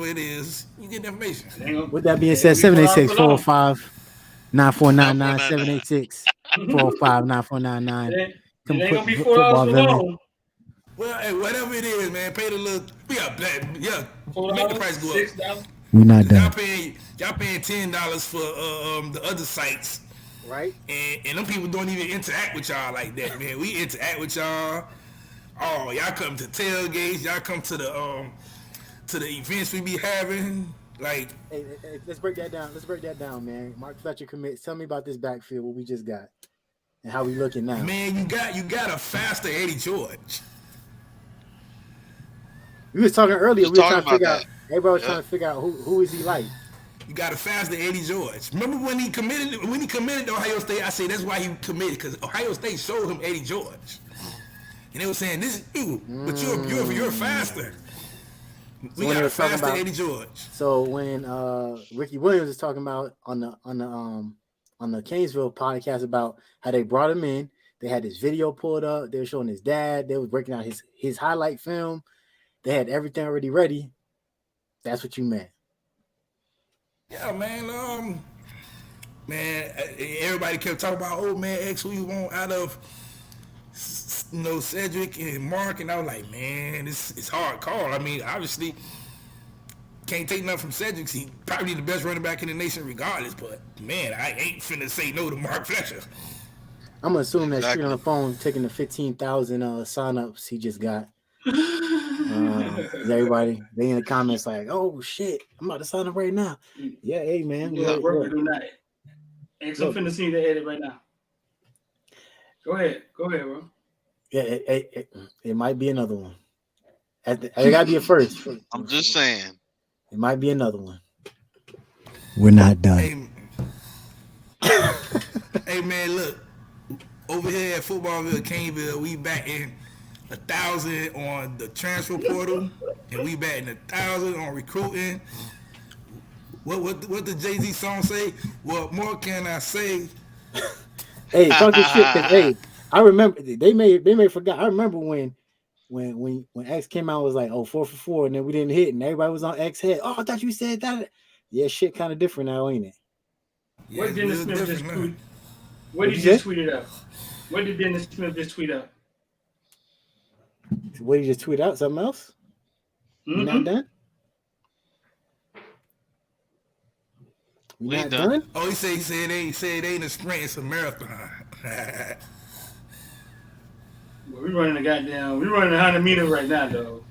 it is, you get the information. With that being They ain't said, gonna be 786 $4 long. 405 9499 9499. 786 405 9499. It Come ain't put gonna be $4 football for villain. long. Well, hey, whatever it is, man, pay the little. Yeah, make the $4, price go up. $6. We're not Cause done. y'all paying $10 for the other sites, Right? and them people don't even interact with y'all like that, man. We interact with y'all. Oh, y'all come to tailgates, y'all come to the events we be having. Like, Hey, let's break that down. Let's break that down, man. Mark Fletcher commits. Tell me about this backfield, what we just got, and how we looking now. man, you got a faster Eddie George. We was talking earlier. Just We were talking trying to figure about out. that. Everybody was Yep. trying to figure out who is he like. You got a faster Eddie George. Remember when he committed to Ohio State? I say that's why he committed, because Ohio State showed him Eddie George, and they were saying this is you, but you're faster. We when got they a were talking faster about- Eddie George. So when Ricky Williams was talking about on the Canesville podcast about how they brought him in, they had this video pulled up. They were showing his dad. They were breaking out his highlight film. They had everything already ready. That's what you meant. Yeah, man, everybody kept talking about, oh man, X, who you want out of, Cedric and Mark, and I was like, man, it's hard call. I mean, obviously, can't take nothing from Cedric. He probably the best running back in the nation, regardless. But man, I ain't finna say no to Mark Fletcher. I'm gonna assume that Exactly. street on the phone taking the 15,000 sign-ups he just got. Everybody, they in the comments like, oh shit, I'm about to sign up right now. Yeah, hey man, You got work to do tonight. I'm Look. finna see the edit right now. Go ahead, bro. yeah, it might be another one. It gotta be a first. I'm just saying. It might be another one. We're not done. Hey man, look, over here at Footballville, Caneville, we batting 1,000 on the transfer portal, and we batting 1,000 on recruiting. What the Jay-Z song say? What more can I say? Hey, talk your shit. 'Cause, hey, I remember they may forgot. I remember when X came out, was like, oh, 4 for 4, and then we didn't hit, and everybody was on X head. Oh, I thought you said that. Yeah, shit, kind of different now, ain't it? Yeah, What Dennis Smith just now. tweet? What did What'd he you just tweet it up? What did Dennis Smith just tweet up? What did you just tweet out? Something else? You not done? You We not done. done? Oh, he said it ain't a sprint, it's a marathon. Well, we running we running 100 meters right now, though.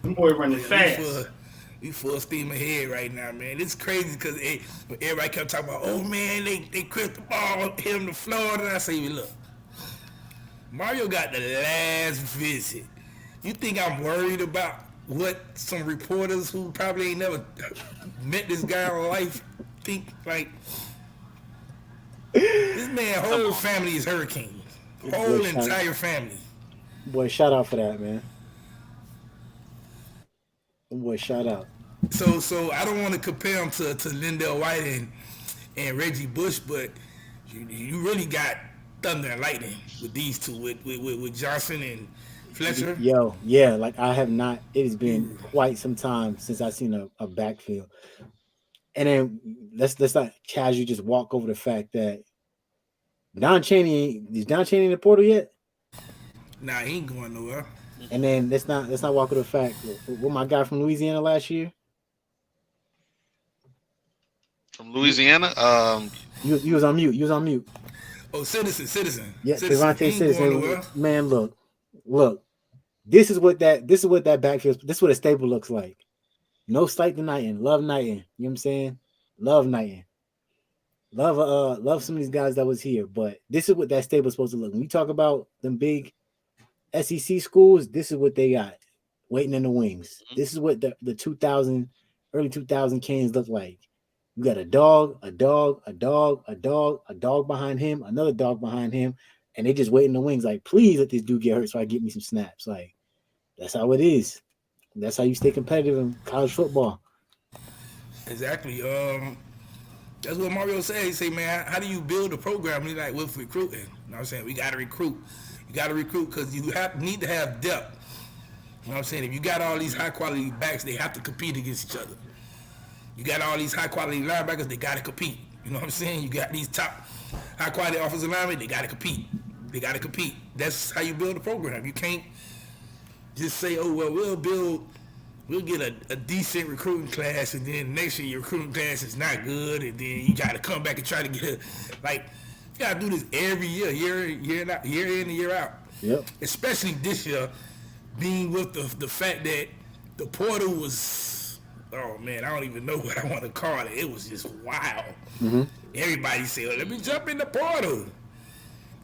Them boy running fast. We full steam ahead right now, man. It's crazy because everybody kept talking about, oh man, they crimped the ball, hit him to Florida. And I say, look, Mario got the last visit. You think I'm worried about what some reporters who probably ain't never met this guy in life think? Like, this man whole family is Hurricane. Whole entire family. Boy, shout out for that, man. Boy, shout out. So I don't want to compare him to Lindell White and Reggie Bush, but you really got thunder and lightning with these two, with Johnson and Fletcher. Yo, yeah, like I have not. It has been quite some time since I've seen a backfield. And then let's not casually just walk over the fact that Don Chaney is Don Chaney in the portal yet? Nah, he ain't going nowhere. And then let's not walk over the fact what my guy from Louisiana last year. From Louisiana, You was on mute. You was on mute. Oh, Citizen. Yeah, Citizen. Devontae Citizen. Man, look. This is what that backfield. This is what a stable looks like. No slight to Knighton. Love Knighton. You know what I'm saying? Love Knighton. Love some of these guys that was here. But this is what that stable is supposed to look. When you talk about them big SEC schools, this is what they got waiting in the wings. This is what the early 2000 Canes look like. You got a dog behind him, another dog behind him, and they just wait in the wings like, please let this dude get hurt so I get me some snaps. Like, that's how it is. That's how you stay competitive in college football. Exactly. That's what Mario said. He said, man, how do you build a program? He's like, with recruiting. You know what I'm saying? We got to recruit. You got to recruit because you need to have depth. You know what I'm saying? If you got all these high quality backs, they have to compete against each other. You got all these high quality linebackers, they got to compete. You know what I'm saying? You got these top high quality offensive linemen, they got to compete. They got to compete. That's how you build a program. You can't just say, oh, well, we'll get a decent recruiting class, and then next year your recruiting class is not good, and then you got to come back and try to get a, like, you got to do this every year, year in and year out. Yep. Especially this year, being with the fact that the portal was, oh man, I don't even know what I want to call it. It was just wild. Mm-hmm. Everybody said, well, let me jump in the portal.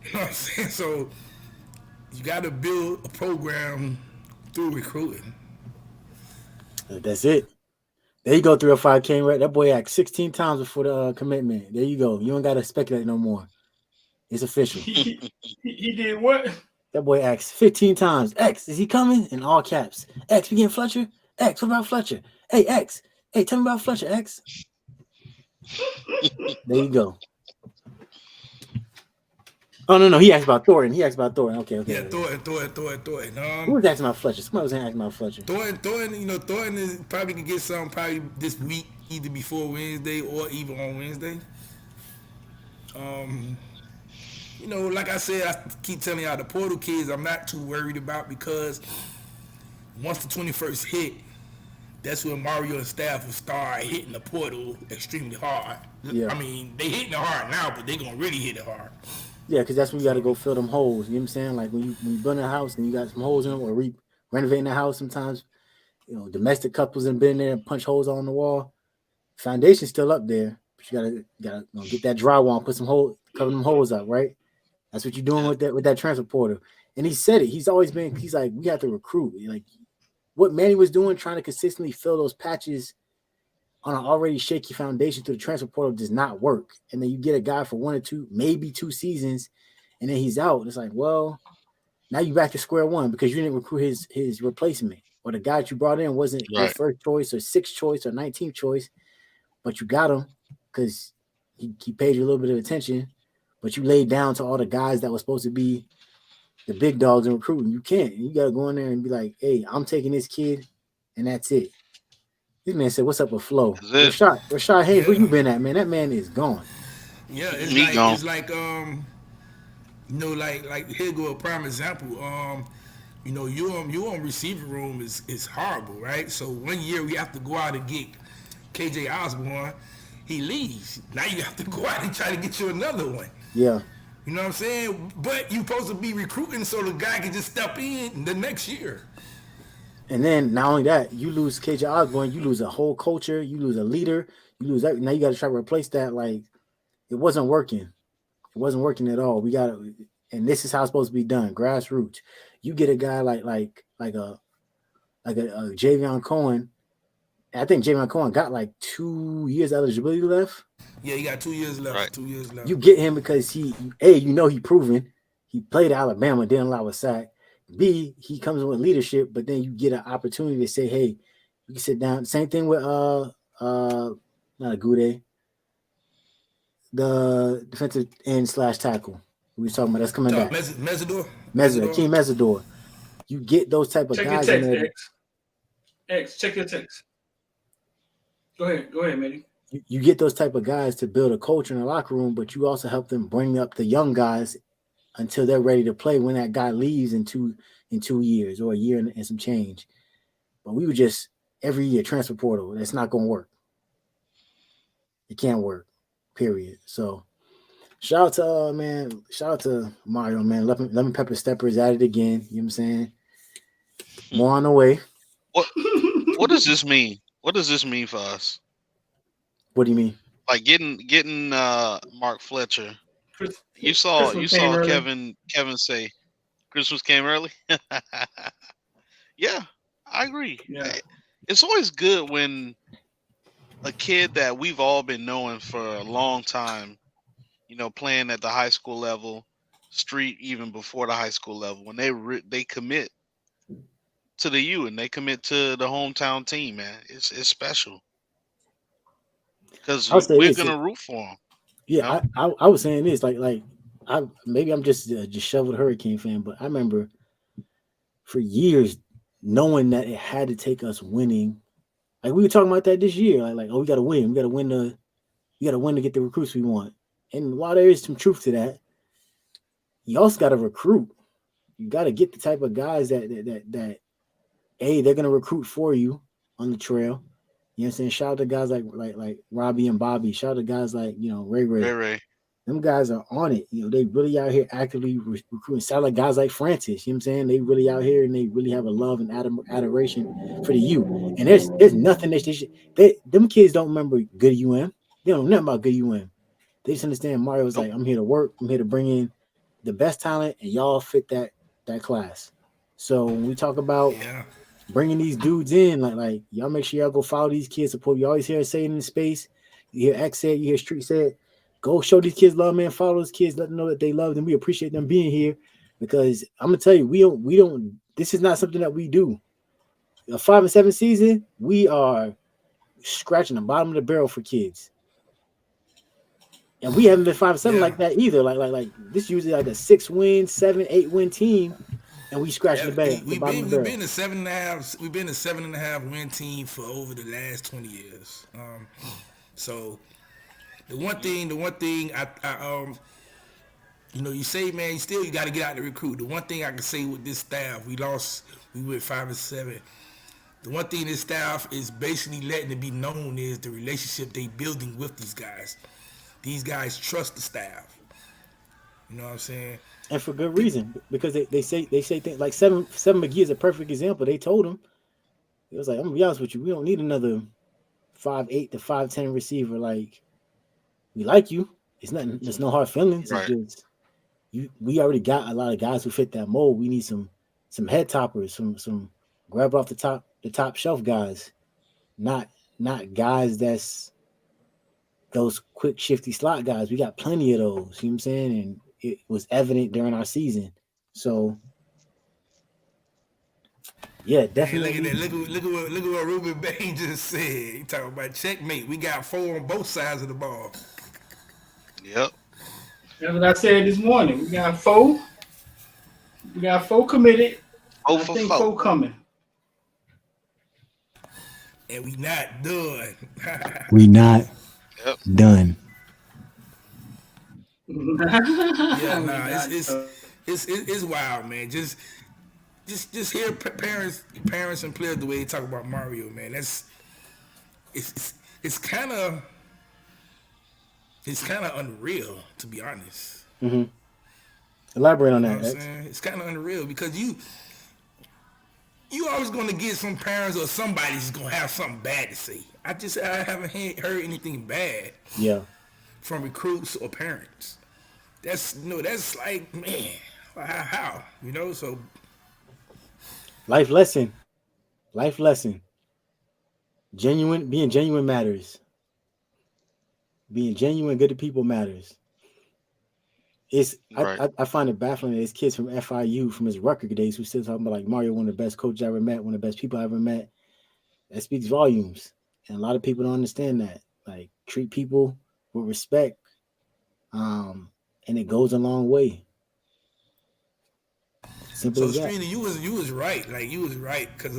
You know what I'm saying? So you got to build a program through recruiting. That's it. There you go, 305 came right. That boy asked 16 times before the commitment. There you go. You don't got to speculate no more. It's official. He did what? That boy asked 15 times. X, is he coming? In all caps. X, we getting Fletcher? X, what about Fletcher? Hey, X. Hey, tell me about Fletcher, X. There you go. Oh, no. He asked about Thornton. Okay. Yeah, Thornton. Who was asking about Fletcher? Somebody was asking about Fletcher. Thornton, Thornton is probably can get some probably this week, either before Wednesday or even on Wednesday. Like I said, I keep telling y'all, the portal kids I'm not too worried about, because once the 21st hit, that's when Mario and staff will start hitting the portal extremely hard. Yeah. I mean, they hitting it hard now, but they gonna really hit it hard. Yeah, because that's when you got to go fill them holes. You know what I'm saying? Like when you build a house and you got some holes in them, or renovating the house sometimes, domestic couples have been there and punch holes on the wall. Foundation's still up there, but you gotta get that drywall and put some holes, cover them holes up, right? That's what you're doing with that transfer portal. And he said it. He's like, we have to recruit. Like what Manny was doing, trying to consistently fill those patches on an already shaky foundation through the transfer portal does not work. And then you get a guy for 1 or 2, maybe 2 seasons, and then he's out. It's like, well, now you're back to square one because you didn't recruit his replacement, or the guy that you brought in wasn't your first choice or 6th choice or 19th choice, but you got him because he paid you a little bit of attention, but you laid down to all the guys that were supposed to be the big dogs in recruiting. You can't. You got to go in there and be like, hey, I'm taking this kid, and that's it. This man said, what's up with Flo? Rashad Hayes, where you been at, man? That man is gone. Yeah, gone. It's like here go a prime example. You on receiver room is horrible, right? So one year we have to go out and get KJ Osborne. He leaves. Now you have to go out and try to get you another one. Yeah. You know what I'm saying? But you're supposed to be recruiting so the guy can just step in the next year. And then not only that, you lose KJ Osborne, you lose a whole culture, you lose a leader, you lose that. Now you got to try to replace that. Like it wasn't working. It wasn't working at all. We got to, and this is how it's supposed to be done. Grassroots. You get a guy like a Javion Cohen. I think Javion Cohen got like 2 years eligibility left. Yeah, he got 2 years left. Right. 2 years left. You get him because he proven. He played at Alabama, didn't allow a sack. B, he comes with leadership, but then you get an opportunity to say, hey, you can sit down. Same thing with not Agude, the defensive end / tackle we were talking about. That's coming back. Mesidor. Akeem Mesidor. You get those type of check guys your in text, there. X, check your text. Go ahead, Manny. You get those type of guys to build a culture in the locker room, but you also help them bring up the young guys until they're ready to play when that guy leaves in 2 years or a year and some change. But we would just every year transfer portal. That's not going to work. It can't work, period. So shout out to Mario, man. Lemon Pepper Stepper is at it again. You know what I'm saying? More on the way. What does this mean? What does this mean for us? What do you mean? Like getting Mark Fletcher. You saw Kevin say Christmas came early. Yeah, I agree. Yeah. It's always good when a kid that we've all been knowing for a long time, playing at the high school level, street even before the high school level, when they commit to the U and they commit to the hometown team, man, it's special because we're gonna root for them. Yeah, I was saying this like maybe I'm just a disheveled Hurricane fan, but I remember for years knowing that it had to take us winning. Like we were talking about that this year. Like oh, we gotta win. We gotta win to get the recruits we want. And while there is some truth to that, you also gotta recruit. You gotta get the type of guys that they're gonna recruit for you on the trail. You know what I'm saying? Shout out to guys like Robbie and Bobby. Shout out to guys like, Ray. Ray. Them guys are on it. They really out here actively recruiting. Shout out to guys like Francis. You know what I'm saying? They really out here and they really have a love and adoration for the U. And there's nothing them kids don't remember good UM. They don't know nothing about good UM. They just understand Mario's like, I'm here to work. I'm here to bring in the best talent, and y'all fit that class. So when we talk about bringing these dudes in, like y'all make sure y'all go follow these kids, support. You always hear say it in the space. You hear X said, you hear Street said, go show these kids love, man. Follow those kids, let them know that they love them. We appreciate them being here, because I'm gonna tell you, we don't. This is not something that we do. A 5-7 season, we are scratching the bottom of the barrel for kids. And we haven't been 5-7 like that either. Like this usually like a 6-win, 7-8 team, and we scratch the bottom of the barrel. We've been a 7.5. We've been a 7.5 win team for over the last 20 years. So the one thing I you say, man, you got to get out to recruit. The one thing I can say with this staff, we went 5-7. The one thing this staff is basically letting it be known is the relationship they building with these guys. These guys trust the staff. You know what I'm saying? And for good reason, because they say things like Seven McGee is a perfect example. They told him, it was like, I'm gonna be honest with you, we don't need another 5'8" to 5'10" receiver. Like, we like you. It's nothing. There's no hard feelings. Right. It's just we already got a lot of guys who fit that mold. We need some head toppers, some grab off the top shelf guys, not guys that's those quick shifty slot guys. We got plenty of those. You know what I'm saying? And it was evident during our season. So yeah, definitely. Hey, look at what Ruben Bain just said. He talking about checkmate. We got 4 on both sides of the ball. Yep. That's what I said this morning. We got 4. We got 4 committed. I think 4 coming. And we not done. We not done. Yeah, it's wild, man. Just hear parents and players the way they talk about Mario, man. It's kind of unreal, to be honest. Mm-hmm. Elaborate on that. You know what I'm saying? It's kind of unreal because you always going to get some parents or somebody's going to have something bad to say. I haven't heard anything bad. Yeah. From recruits or parents. That's like, man, how? So life lesson. Being genuine matters. Being genuine, good to people matters. I find it baffling that there's kids from FIU from his Rutgers days who still talking about like Mario, one of the best coaches I ever met, one of the best people I ever met. That speaks volumes. And a lot of people don't understand that. Like, treat people with respect. And it goes a long way. Simple as that. So, Streena, you was right. Like, you was right. Because,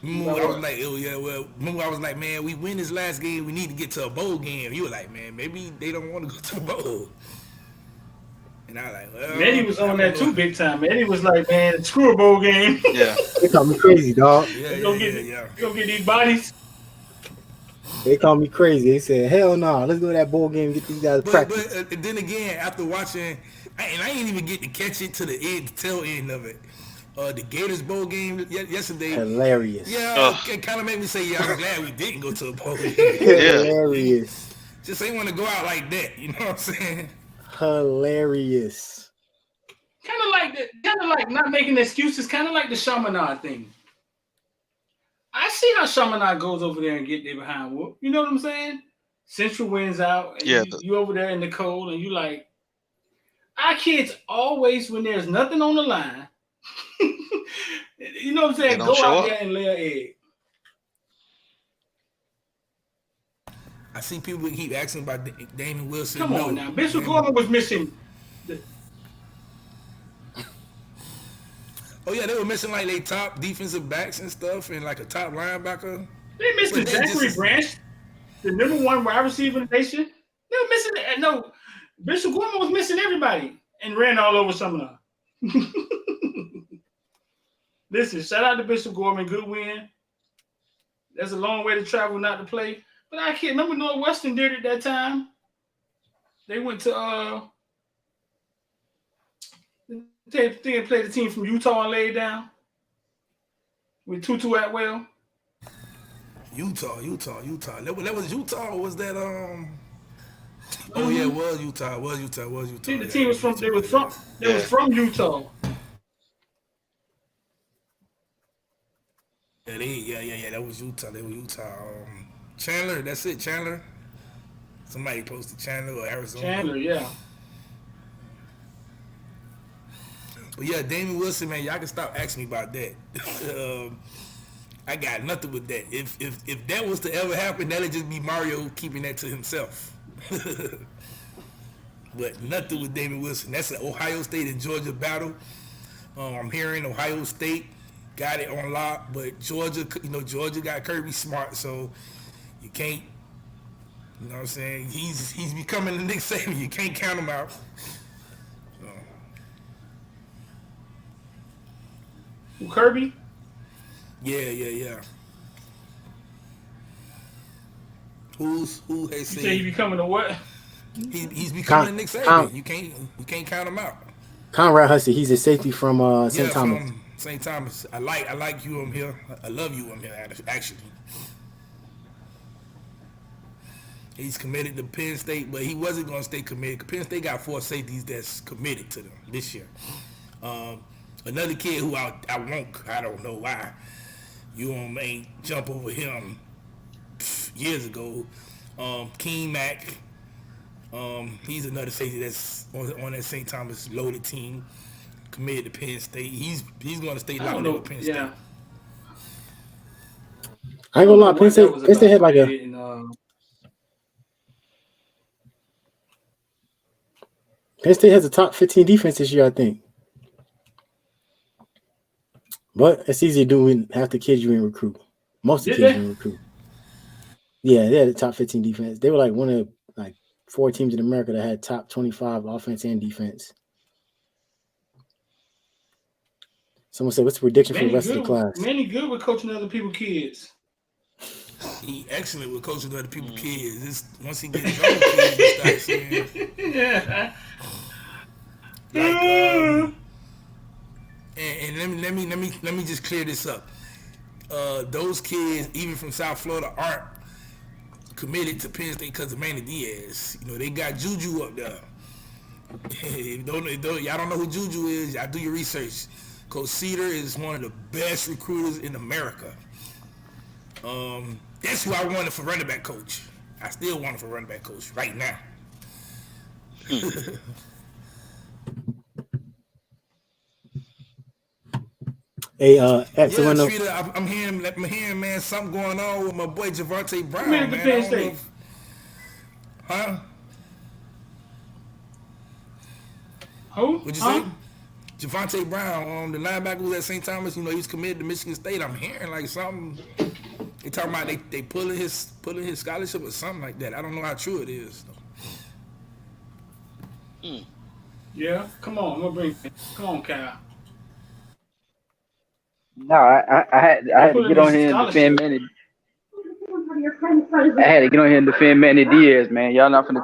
remember I was like, man, we win this last game. We need to get to a bowl game. You were like, man, maybe they don't want to go to the bowl. And I was like, well. Eddie was on that too big time. Eddie was like, man, screw a bowl game. Yeah. They call me crazy, dog. You gonna get these bodies. They call me crazy. They said, hell no, let's go to that bowl game and get these guys practice. But then again, after watching, and I didn't even get to catch it to the tail end of it. The Gators bowl game yesterday. Hilarious. Yeah, it kind of made me say, I'm glad we didn't go to a bowl game. Hilarious. Just ain't want to go out like that. You know what I'm saying? Hilarious. Kind of like not making excuses. Kind of like the Chaminade thing. I see how Chaminade goes over there and get there behind whoop. You know what I'm saying? Central wins out. And you over there in the cold, and you like. Our kids always, when there's nothing on the line, you know what I'm saying? Go out there and lay an egg. I see people keep asking about Damon Wilson. Come on now. Bishop Gordon was missing. Oh yeah, they were missing like they top defensive backs and stuff, and like a top linebacker. They missing But they Zachary just Branch, the number one wide receiver in the nation. They were missing. No, Bishop Gorman was missing everybody and ran all over Sumner. Listen, shout out to Bishop Gorman. Good win. That's a long way to travel not to play. But I can't remember Northwestern did it that time. They went to they played the team from Utah and laid down with Tutu Atwell. Utah. That was Utah. Or was that Oh yeah, it was Utah. I think the team was from they was from Utah. Yeah. That was Utah. Chandler. That's it. Chandler. Somebody posted Chandler or Arizona. Chandler, yeah. But yeah, Damien Wilson, man, y'all can stop asking me about that. I got nothing with that. If that was to ever happen, that'd just be Mario keeping that to himself. But nothing with Damien Wilson. That's an Ohio State and Georgia battle. I'm hearing Ohio State got it on lock, but Georgia got Kirby Smart, so you can't. You know what I'm saying? He's becoming the Nick Saban. You can't count him out. Kirby? Yeah. Who has You said say he becoming a what? He's becoming a Nick Saban. You can't count him out. Conrad Hussey, he's a safety from St. Thomas. From St. Thomas. I like UM here. I love UM here actually. He's committed to Penn State, but he wasn't going to stay committed. Penn State got 4 safeties that's committed to them this year. Another kid who I don't know why ain't jump over him years ago. Keen Mack. He's another safety that's on that St. Thomas loaded team, committed to Penn State. He's going to stay locked in with Penn State. I ain't gonna lie, Penn State had like a. Penn State has a top 15 defense this year, I think. But it's easy to do when half the kids you in recruit. Most of the kids you in recruit. Yeah, they had a top 15 defense. They were like one of like 4 teams in America that had top 25 offense and defense. Someone said, what's the prediction for the rest of the class? Manny good with coaching other people's kids. He excellent with coaching other people's kids. Once he gets his own kids, he starts saying, yeah. And let me just clear this up. Those kids, even from South Florida, aren't committed to Penn State because of Manny Diaz. You know, they got Juju up there. Y'all don't know who Juju is, y'all do your research. Coach Cedar is one of the best recruiters in America. That's who I wanted for running back coach. I still want him for running back coach right now. Hey, Trita, I'm hearing, man, something going on with my boy Javante Brown, man. I don't know if, huh? Who? What'd you say? Javante Brown, the linebacker was at St. Thomas. You know, he's committed to Michigan State. I'm hearing like something. They talking about they pulling his scholarship or something like that. I don't know how true it is. Yeah, come on, I'm gonna bring it. Come on, Kyle. No, I had to get on here and defend Manny. I had to get on here and defend Manny Diaz, man. Y'all not gonna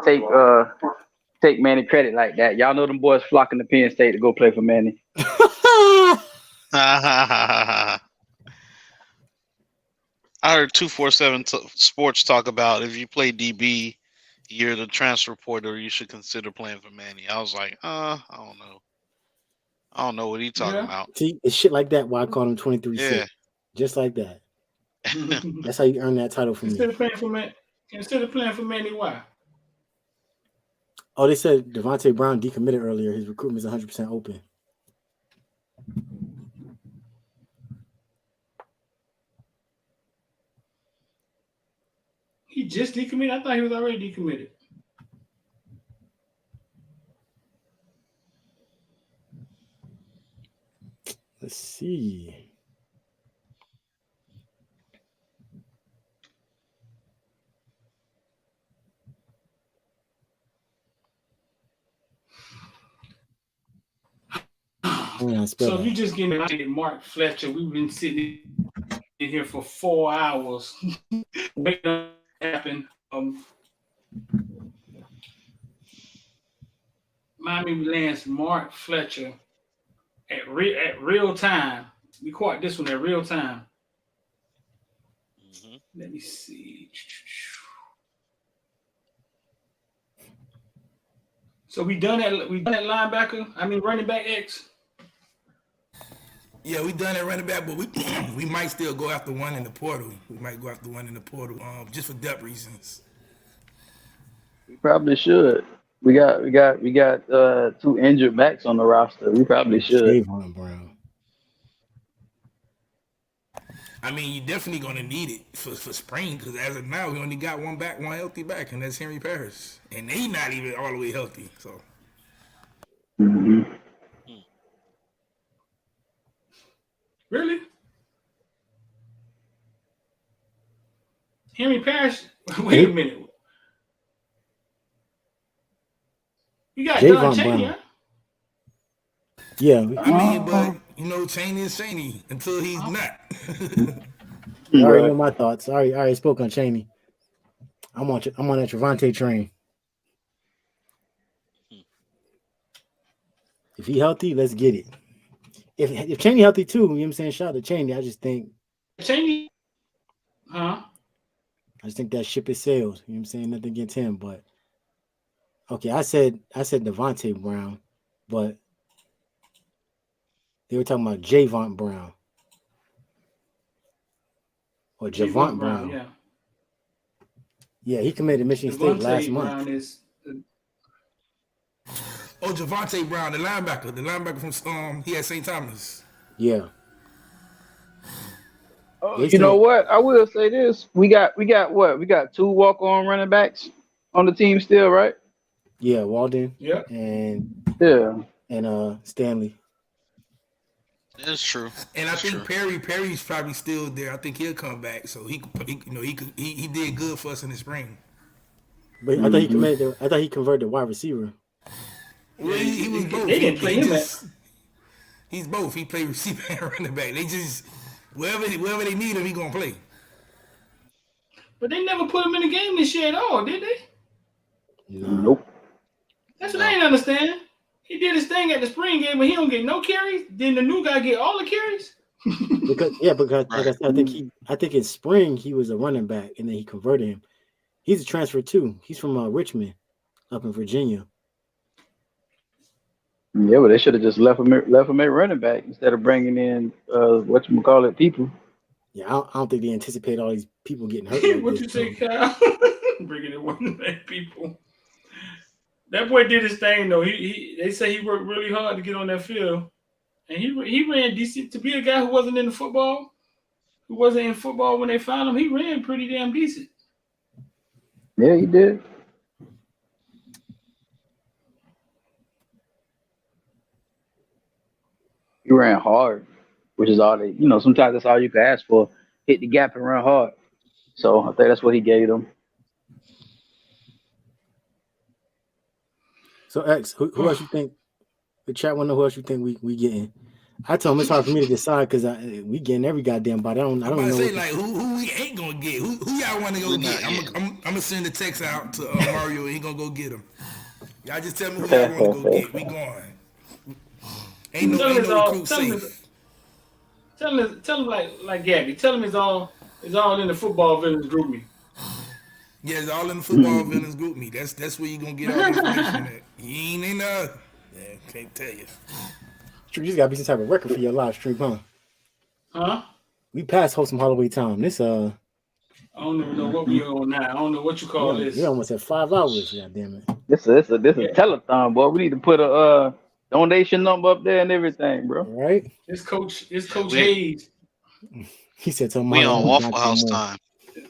take Manny credit like that. Y'all know them boys flocking to Penn State to go play for Manny. I heard 247 Sports talk about if you play DB, you're the transfer portal, you should consider playing for Manny. I was like, I don't know. I don't know what he's talking about. See, it's shit like that why I called him 23-6. Yeah. Just like that. That's how you earn that title from Instead me. Of playing for Manny, why? Oh, they said Javante Brown decommitted earlier. His recruitment is 100% open. He just decommitted? I thought he was already decommitted. Let's Let's see. So if you just getting Mark Fletcher, we've been sitting in here for 4 hours waiting on it to happen. Miami lands Mark Fletcher at real time. We caught this one at real time. Mm-hmm. Let me see. So we done that linebacker. I mean running back X. Yeah, we done at running back, but we might still go after one in the portal. We might go after one in the portal, just for depth reasons. We probably should. We got 2 injured backs on the roster. We probably should. Javon Brown. I mean, you're definitely gonna need it for spring because as of now, we only got one healthy back, and that's Henry Parrish, and he's not even all the way healthy. So. Mm-hmm. Really? Henry Parrish? Wait a minute. You got Javon Don Chaney, Brown. huh? Yeah. I mean, but Chaney is Chaney until he's not. You already know my thoughts. I already spoke on Chaney. I'm on that Trevante train. If he healthy, let's get it. If Chaney healthy too, you know what I'm saying? Shout out to Chaney. I just think Chaney, huh? I just think that ship is sailed. You know what I'm saying? Nothing against him, but okay, I said Devontae Brown, but they were talking about Javon Brown. Or Javon Brown. Yeah. Yeah, he committed to Michigan State last month. Javonte Brown, the linebacker from he had St. Thomas. Yeah. You know what? I will say this: we got what? We got 2 walk-on running backs on the team still, right? Yeah, Walden. Yeah. And Stanley. It's true. And I think Perry's probably still there. I think he'll come back. So he did good for us in the spring. But I thought he committed. I thought he converted to wide receiver. Well, he was both. They didn't play him. He's both. He played receiver and running back. They just wherever they need him, he gonna play. But they never put him in the game this year at all, did they? Nope. That's what I didn't understand. He did his thing at the spring game, but he don't get no carries. Then the new guy get all the carries. because like I said, I think in spring he was a running back, and then he converted him. He's a transfer too. He's from Richmond, up in Virginia. Yeah, but they should have just left him at running back instead of bringing in people. Yeah, I don't think they anticipate all these people getting hurt. Like what this, you say, Kyle? Bringing in running back people. That boy did his thing though. They say he worked really hard to get on that field, and he ran decent to be a guy who wasn't in football when they found him. He ran pretty damn decent. Yeah, he did. He ran hard, which is all they. Sometimes that's all you can ask for: hit the gap and run hard. So I think that's what he gave them. So X, who else you think? The chat want to know who else you think we getting. I told him it's hard for me to decide because we getting every goddamn body. I don't know. Say like who we ain't gonna get. Who y'all want to go get? I'm gonna send the text out to Mario and he gonna go get him. Y'all just tell me who y'all want to go get. We going. Ain't no recruit safe. Tell him like Gabby. Tell him it's all in the football villains group me. Yeah, it's all in the football villains group me. That's where you gonna get all the information at. You ain't in there. Yeah, can't tell you. You just gotta be some type of record for your live stream, huh? Huh? We passed Wholesome Holloway time. This I don't even know what we on now. I don't know what you call this. We almost at 5 hours. God damn it. This is telethon, boy. We need to put a donation number up there and everything, bro. Right? It's Coach Hayes. He said something. We on Waffle House time.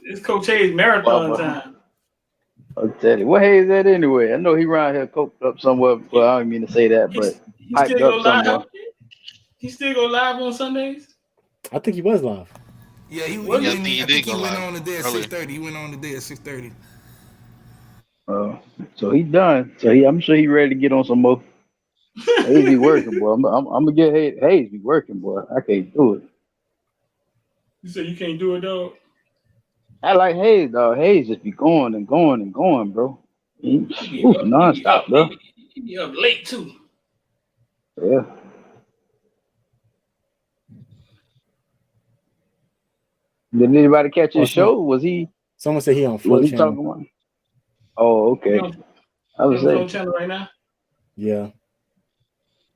It's Coach Hayes marathon time. I'll tell you. What Hayes at anyway? I know he around here coked up somewhere. Well, I don't mean to say that, but he still go live. He still go live on Sundays? I think he was live. Yeah, he What? went, Yeah, I he think did he go went live on today at earlier. 6:30. He went on today at 6:30. So he done. So I'm sure he ready to get on some more. Hayes be working, boy. I'm gonna get Hayes be working, boy. I can't do it. You say you can't do it, dog? I like Hayes, dog. Hayes just be going and going and going, bro. He be up, Non-stop, bro. he be up late too. Yeah. Did anybody catch Oh, his show? Was he someone said he on was Flow he Channel. talking about? Oh, He okay. on, I he was on the Flow saying, channel right now. Yeah.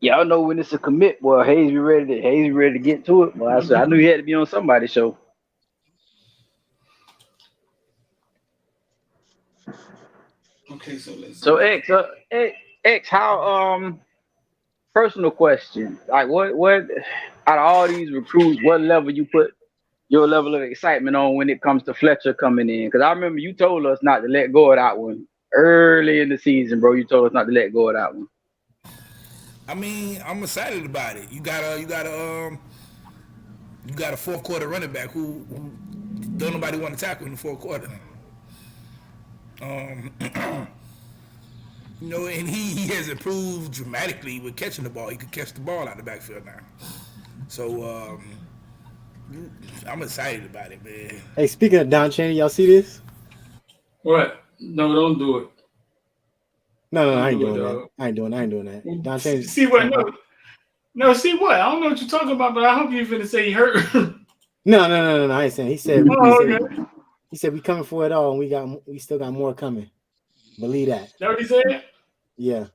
y'all know when it's a commit, boy. Hayes be ready to get to it. Boy, I said I knew he had to be on somebody's show. Okay, so let's So see. X, how personal question. Like what out of all these recruits, what level you put your level of excitement on when it comes to Fletcher coming in? Because I remember you told us not to let go of that one early in the season, bro. You told us not to let go of that one. I mean, I'm excited about it. You got a fourth quarter running back who don't nobody want to tackle in the fourth quarter. And he has improved dramatically with catching the ball. He could catch the ball out of the backfield now. So I'm excited about it, man. Hey, speaking of Don Chaney, y'all see this? What? No, don't do it. No, Don't I ain't do it, doing that. dog. I ain't doing that. Don Chaney. See what? No, see what? I don't know what you're talking about, but I hope you're finna say he hurt. No. I ain't saying. He said. Oh, okay. He said we coming for it all, and we still got more coming. Believe that. That what he said? Yeah.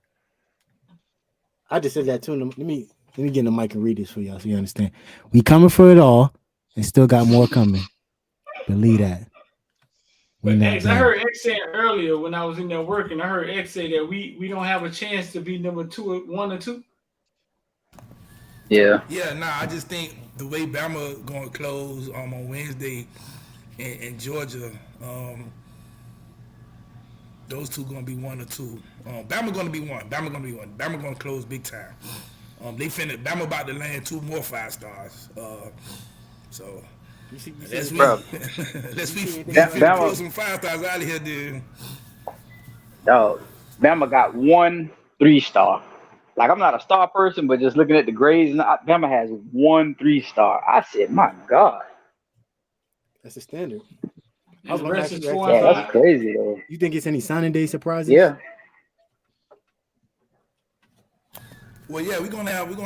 I just said that too. Let me get in the mic and read this for y'all so you understand. We coming for it all, and still got more coming. Believe that. But X, I heard X saying earlier when I was in there working, I heard X say that we don't have a chance to be number 1 or 2. Yeah. Yeah, I just think the way Bama going to close on Wednesday in Georgia, those two going to be 1 or 2. Bama going to be 1. Bama going to close big time. Bama about to land 2 more 5 stars. So let's we pull some 5 stars out of here, dude. Dog, Bama got 1 3-star. Like I'm not a star person, but just looking at the grades, Bama has 1 3-star. I said, my God, that's the standard. And the rest is 4 and 5. yeah, that's crazy though. You think it's any signing day surprises? Yeah. Well, yeah, we're gonna have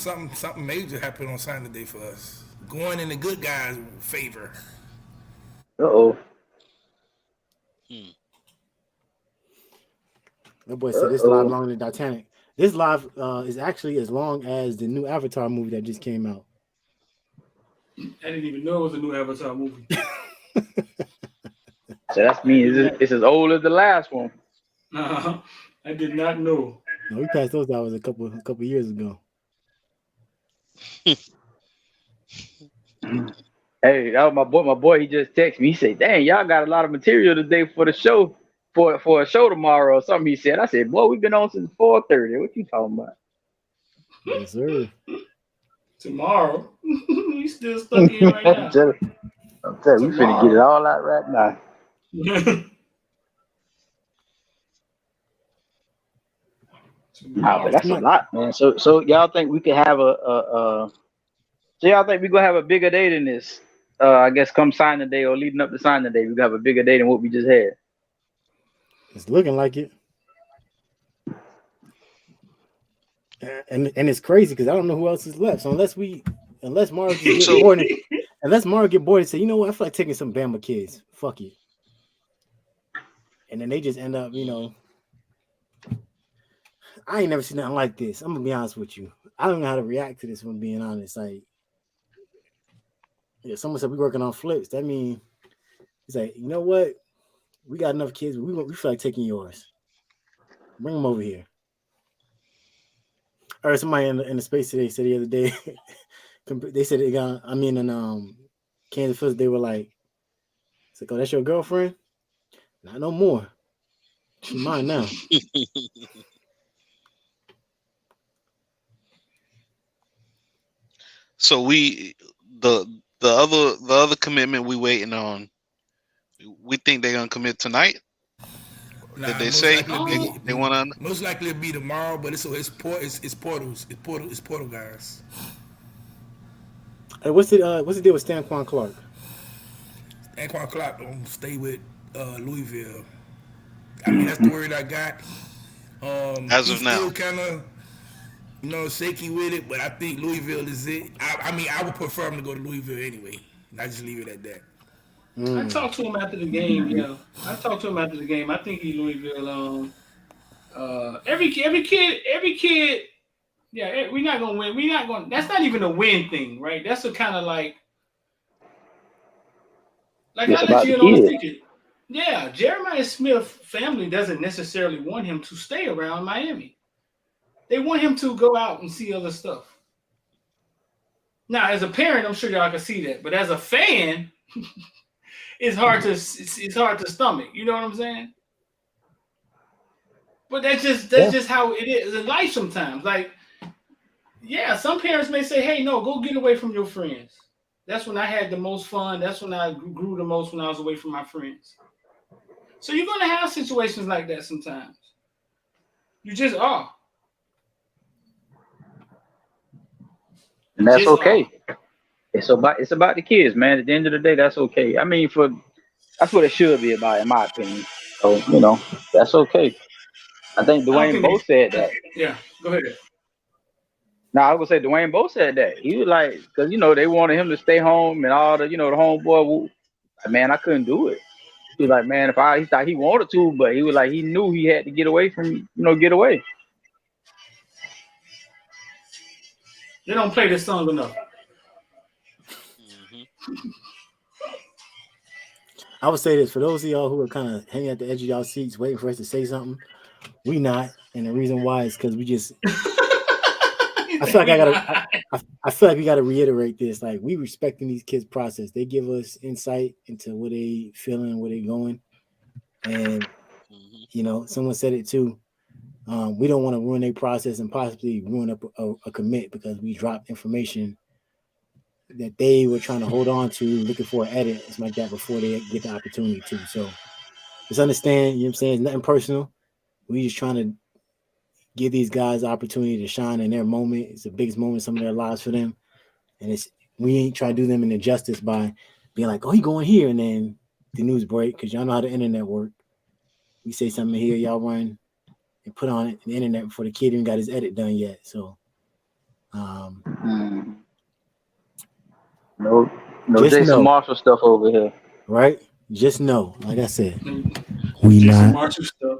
something major happen on signing day for us. Going in the good guys' favor. Uh-oh. That boy said this live longer than Titanic. This live is actually as long as the new Avatar movie that just came out. I didn't even know it was a new Avatar movie. So that means it's as old as the last one. I did not know. No, we passed those hours a couple years ago. Hey, that was my boy. My boy, he just texted me. He said, "Dang, y'all got a lot of material today for the show, for a show tomorrow or something." He said. I said, "Boy, we've been on since 4:30. What you talking about?" Yes, sir. Tomorrow, we still stuck in right now. I'm telling you, we finna get it all out right now. Nah, but that's a lot, man. So y'all think we could have so y'all think we gonna have a bigger day than this? I guess come signing day or leading up to signing day, we gonna have a bigger day than what we just had. It's looking like it. And it's crazy because I don't know who else is left. So unless Mara get bored and say, you know what, I feel like taking some Bama kids. Fuck it. And then they just end up, I ain't never seen nothing like this. I'm gonna be honest with you. I don't know how to react to this when being honest. Like, yeah, someone said we working on flips. That means it's like, you know what? We got enough kids. We feel like taking yours. Bring them over here. I heard somebody in the space today said the other day. They said they got. I mean, in Kansas City, they were like, "It's like, oh, that's your girlfriend? Not no more. She mine now." So the other commitment we waiting on. We think they're gonna commit tonight. Nah, Did they most say likely they want to? most likely it'll be tomorrow, but it's portal guys. Hey, what's the deal with Stanquan Clark? Anquan Clark don't stay with Louisville. I mean, that's the word I got. As He's of now, still kind of, shaky with it, but I think Louisville is it. I mean, I would prefer him to go to Louisville anyway. I just leave it at that. I talked to him after the game. Yeah, I talked to him after the game. I think he Louisville. Every kid. Yeah, we're not gonna win. We're not going. That's not even a win thing, right? That's a kind of like I It's let about you the in on the kids. ticket. Yeah, Jeremiah Smith family doesn't necessarily want him to stay around Miami. They want him to go out and see other stuff. Now, as a parent, I'm sure y'all can see that, but as a fan, it's hard to stomach. You know what I'm saying? But that's just how it is in life sometimes. Like, yeah, some parents may say, "Hey, no, go get away from your friends." That's when I had the most fun. That's when I grew the most, when I was away from my friends. So you're gonna have situations like that sometimes. You just are. And that's Just okay. It's about the kids, man. At the end of the day, that's okay. I mean, that's what it should be about, in my opinion. So that's okay. I think I don't Dwayne think Bowe said that. yeah, go ahead. Now I would say Dwayne Bowe said that. He was like, because they wanted him to stay home and all the the homeboy. Man, I couldn't do it. He was like, man, he thought he wanted to, but he was like, he knew he had to get away from, get away. They don't play this song enough. I would say this for those of y'all who are kind of hanging at the edge of y'all seats waiting for us to say something. We not, and the reason why is because we just. I feel like we gotta reiterate this. Like, we respecting these kids' process. They give us insight into what they feeling, where they going, and someone said it too. We don't want to ruin their process and possibly ruin up a commit because we dropped information that they were trying to hold on to, looking for an edit, something like that, before they get the opportunity to. So just understand, what I'm saying? It's nothing personal. We just trying to give these guys the opportunity to shine in their moment. It's the biggest moment of some of their lives for them. And we ain't trying to do them an injustice by being like, oh, he going here, and then the news break, because y'all know how the internet work. We say something here, y'all run and put on it the internet before the kid even got his edit done yet. So No just Jason know, Marshall stuff over here. right? Just know, like I said, we not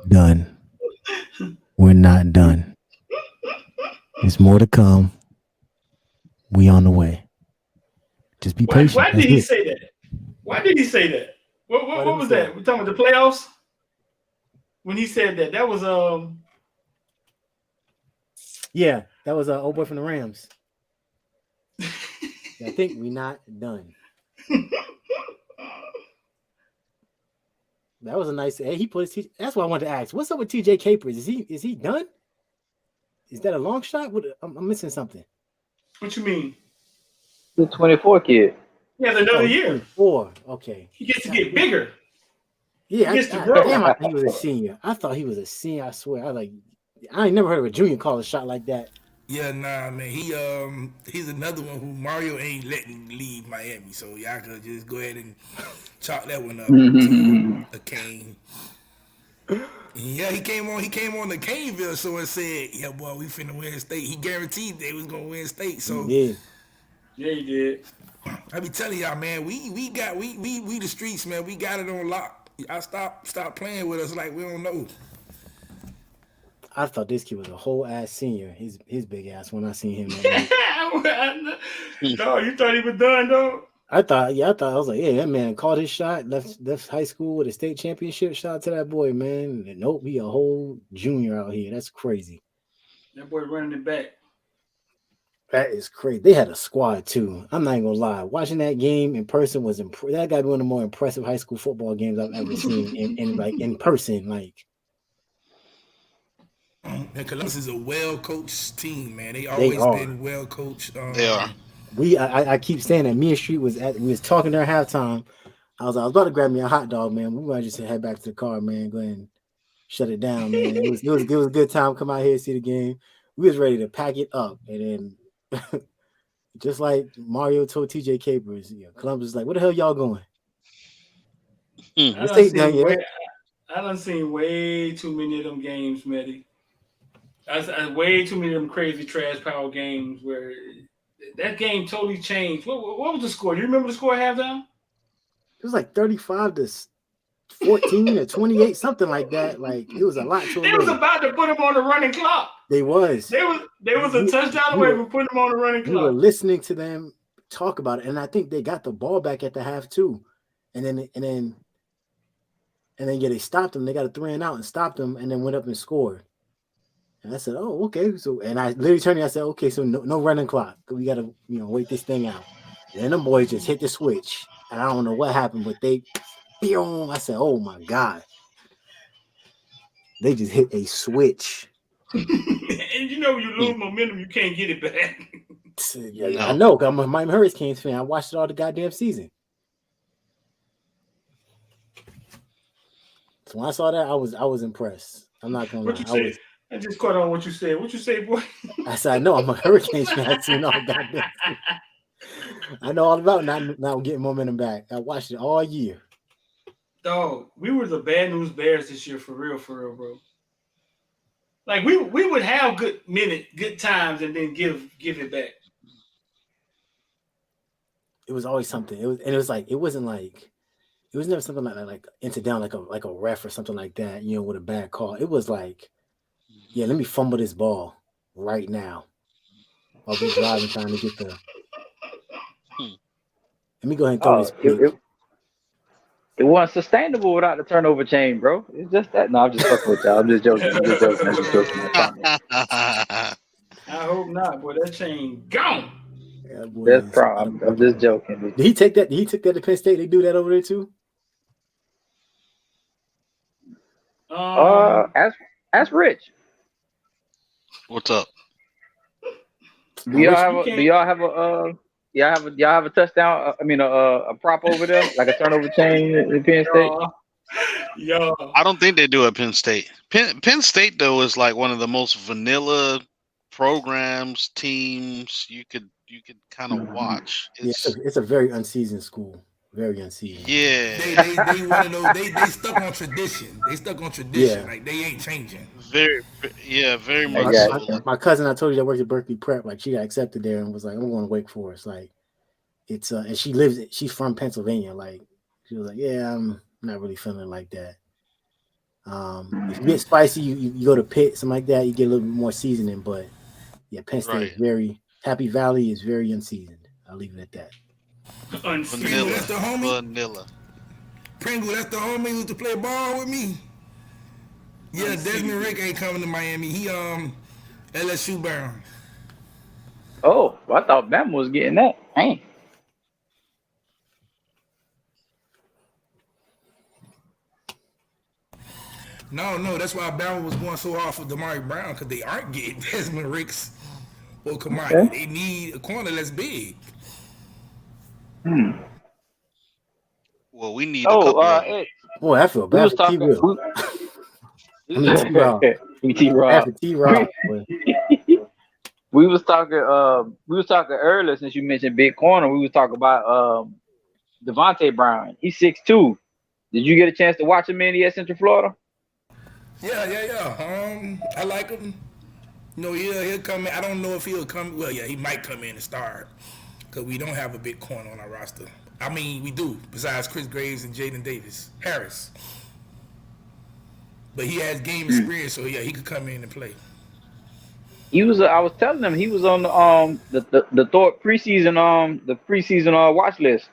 done. We're not done. There's more to come. We on the way. Just be patient. Why did he say that? Why did he say that? What was that? We're talking about the playoffs? When he said that, that was yeah, that was old boy from the Rams. I think we not done. That was a nice. Hey, he put his. That's what I wanted to ask. What's up with TJ Capers? Is he done? Is that a long shot? I'm missing something. What you mean? The 24 kid. Yeah, another year. 24. Okay. He gets to get bigger. Yeah, he gets to grow. Damn, I thought he was a senior. I thought he was a senior. I swear. I ain't never heard of a junior call a shot like that. Yeah, nah, man. He's another one who Mario ain't letting leave Miami, so y'all could just go ahead and chalk that one up to a Kane. Yeah, he came on the Caneville show and said, "Yeah, boy, we finna win state." He guaranteed they was gonna win state. So yeah, he did. I be telling y'all, man, we the streets, man. We got it on lock. I stop playing with us like we don't know. I thought this kid was a whole ass senior. His big ass when I seen him. No, you thought he was done though? I was like, yeah, that man caught his shot, left high school with a state championship. Shout out to that boy, man. And nope, he a whole junior out here. That's crazy. That boy running it back. That is crazy. They had a squad too. I'm not even gonna lie. Watching that game in person was that got to be one of the more impressive high school football games I've ever seen in person. Like, and Columbus is a well-coached team, man. They always been well-coached. They are. I keep saying that me and Street we was talking during halftime. I was about to grab me a hot dog, man. We might just head back to the car, man. Go ahead and shut it down, man. It was a good time. Come out here, see the game. We was ready to pack it up, and then just like Mario told TJ Capers, Columbus was like, "Where the hell y'all going?" I This done ain't done seen yet. I done seen way too many of them games, Matty. I way too many of them crazy trash power games where that game totally changed. What was the score? Do you remember the score at halftime? It was like 35 to 14 or 28, something like that. Like it was a lot to They was away. about to put him on the running clock. They was A touchdown away from putting him on the running we were clock. listening to them talk about it, and I think they got the ball back at the half too, and then they stopped them. They got a 3-and-out and stopped them, and then went up and scored. And I said, "Oh, okay." So, and I literally turned and I said, "Okay, so no running clock. We got to wait this thing out." And then them boys just hit the switch, and I don't know what happened, but they, I said, "Oh my god!" They just hit a switch. And you lose momentum, you can't get it back. Yeah, No. I know. I'm a Miami Hurricanes fan. I watched it all the goddamn season. So when I saw that, I was impressed. I'm not gonna What lie. you say? I just caught on what you said. What you say, boy? I said, I know I'm a Hurricanes fan. I've seen all goddamn. I know all about not getting momentum back. I watched it all year. Dog, we were the bad news bears this year, for real, bro. Like we would have good times, and then give it back. It was always something. It was like it wasn't like it was never something like incidental, like a ref or something like that. With a bad call. It was like, yeah, let me fumble this ball right now. I'll be driving trying to get the. Let me go ahead and throw this pick. It wasn't sustainable without the turnover chain, bro. It's just that. No, I'm just fucking with y'all. I'm just joking. I hope not, boy. That chain gone. Yeah, boy, that's problem. I'm just joking. Did he take that? Did he take that to Penn State? They do that over there too. Ask Rich. What's up? Do y'all have a touchdown? A prop over there, like a turnover chain in Penn State. Yo, I don't think they do at Penn State. Penn State though is like one of the most vanilla programs, teams you could kind of watch. It's a very unseasoned school. Very unseasoned. Yeah. They one of those. They stuck on tradition. Yeah. Like they ain't changing. Very much so. My cousin, I told you that worked at Berkeley Prep. Like she got accepted there and was like, I'm going to Wake Forest. Like it's and she's from Pennsylvania. Like she was like, yeah, I'm not really feeling like that. If you get spicy, you go to Pitt, something like that. You get a little bit more seasoning. But yeah, Penn State is very Happy Valley is very unseasoned. I'll leave it at that. Vanilla. That's the homie. Vanilla. Pringle, that's the homie who used to play ball with me. Yeah, Desmond Rick ain't coming to Miami. He LSU bound. Oh, I thought Bama was getting that. Dang. No, that's why Bama was going so hard for Damari Brown, because they aren't getting Desmond Ricks or Kamani. Okay. They need a corner that's big. Well, we need a couple of them. Boy, I feel bad for T-Will. T-Rob. We was talking earlier, since you mentioned big corner. We was talking about Devontae Brown. He's 6'2". Did you get a chance to watch him at Central Florida? Yeah. I like him. He'll come in. I don't know if he'll come. Well, yeah, he might come in and start, because we don't have a big corner on our roster. I mean, we do, besides Chris Graves and Jaden Harris. But he has game experience, so yeah, he could come in and play. I was telling him he was on the Thorpe preseason watch list.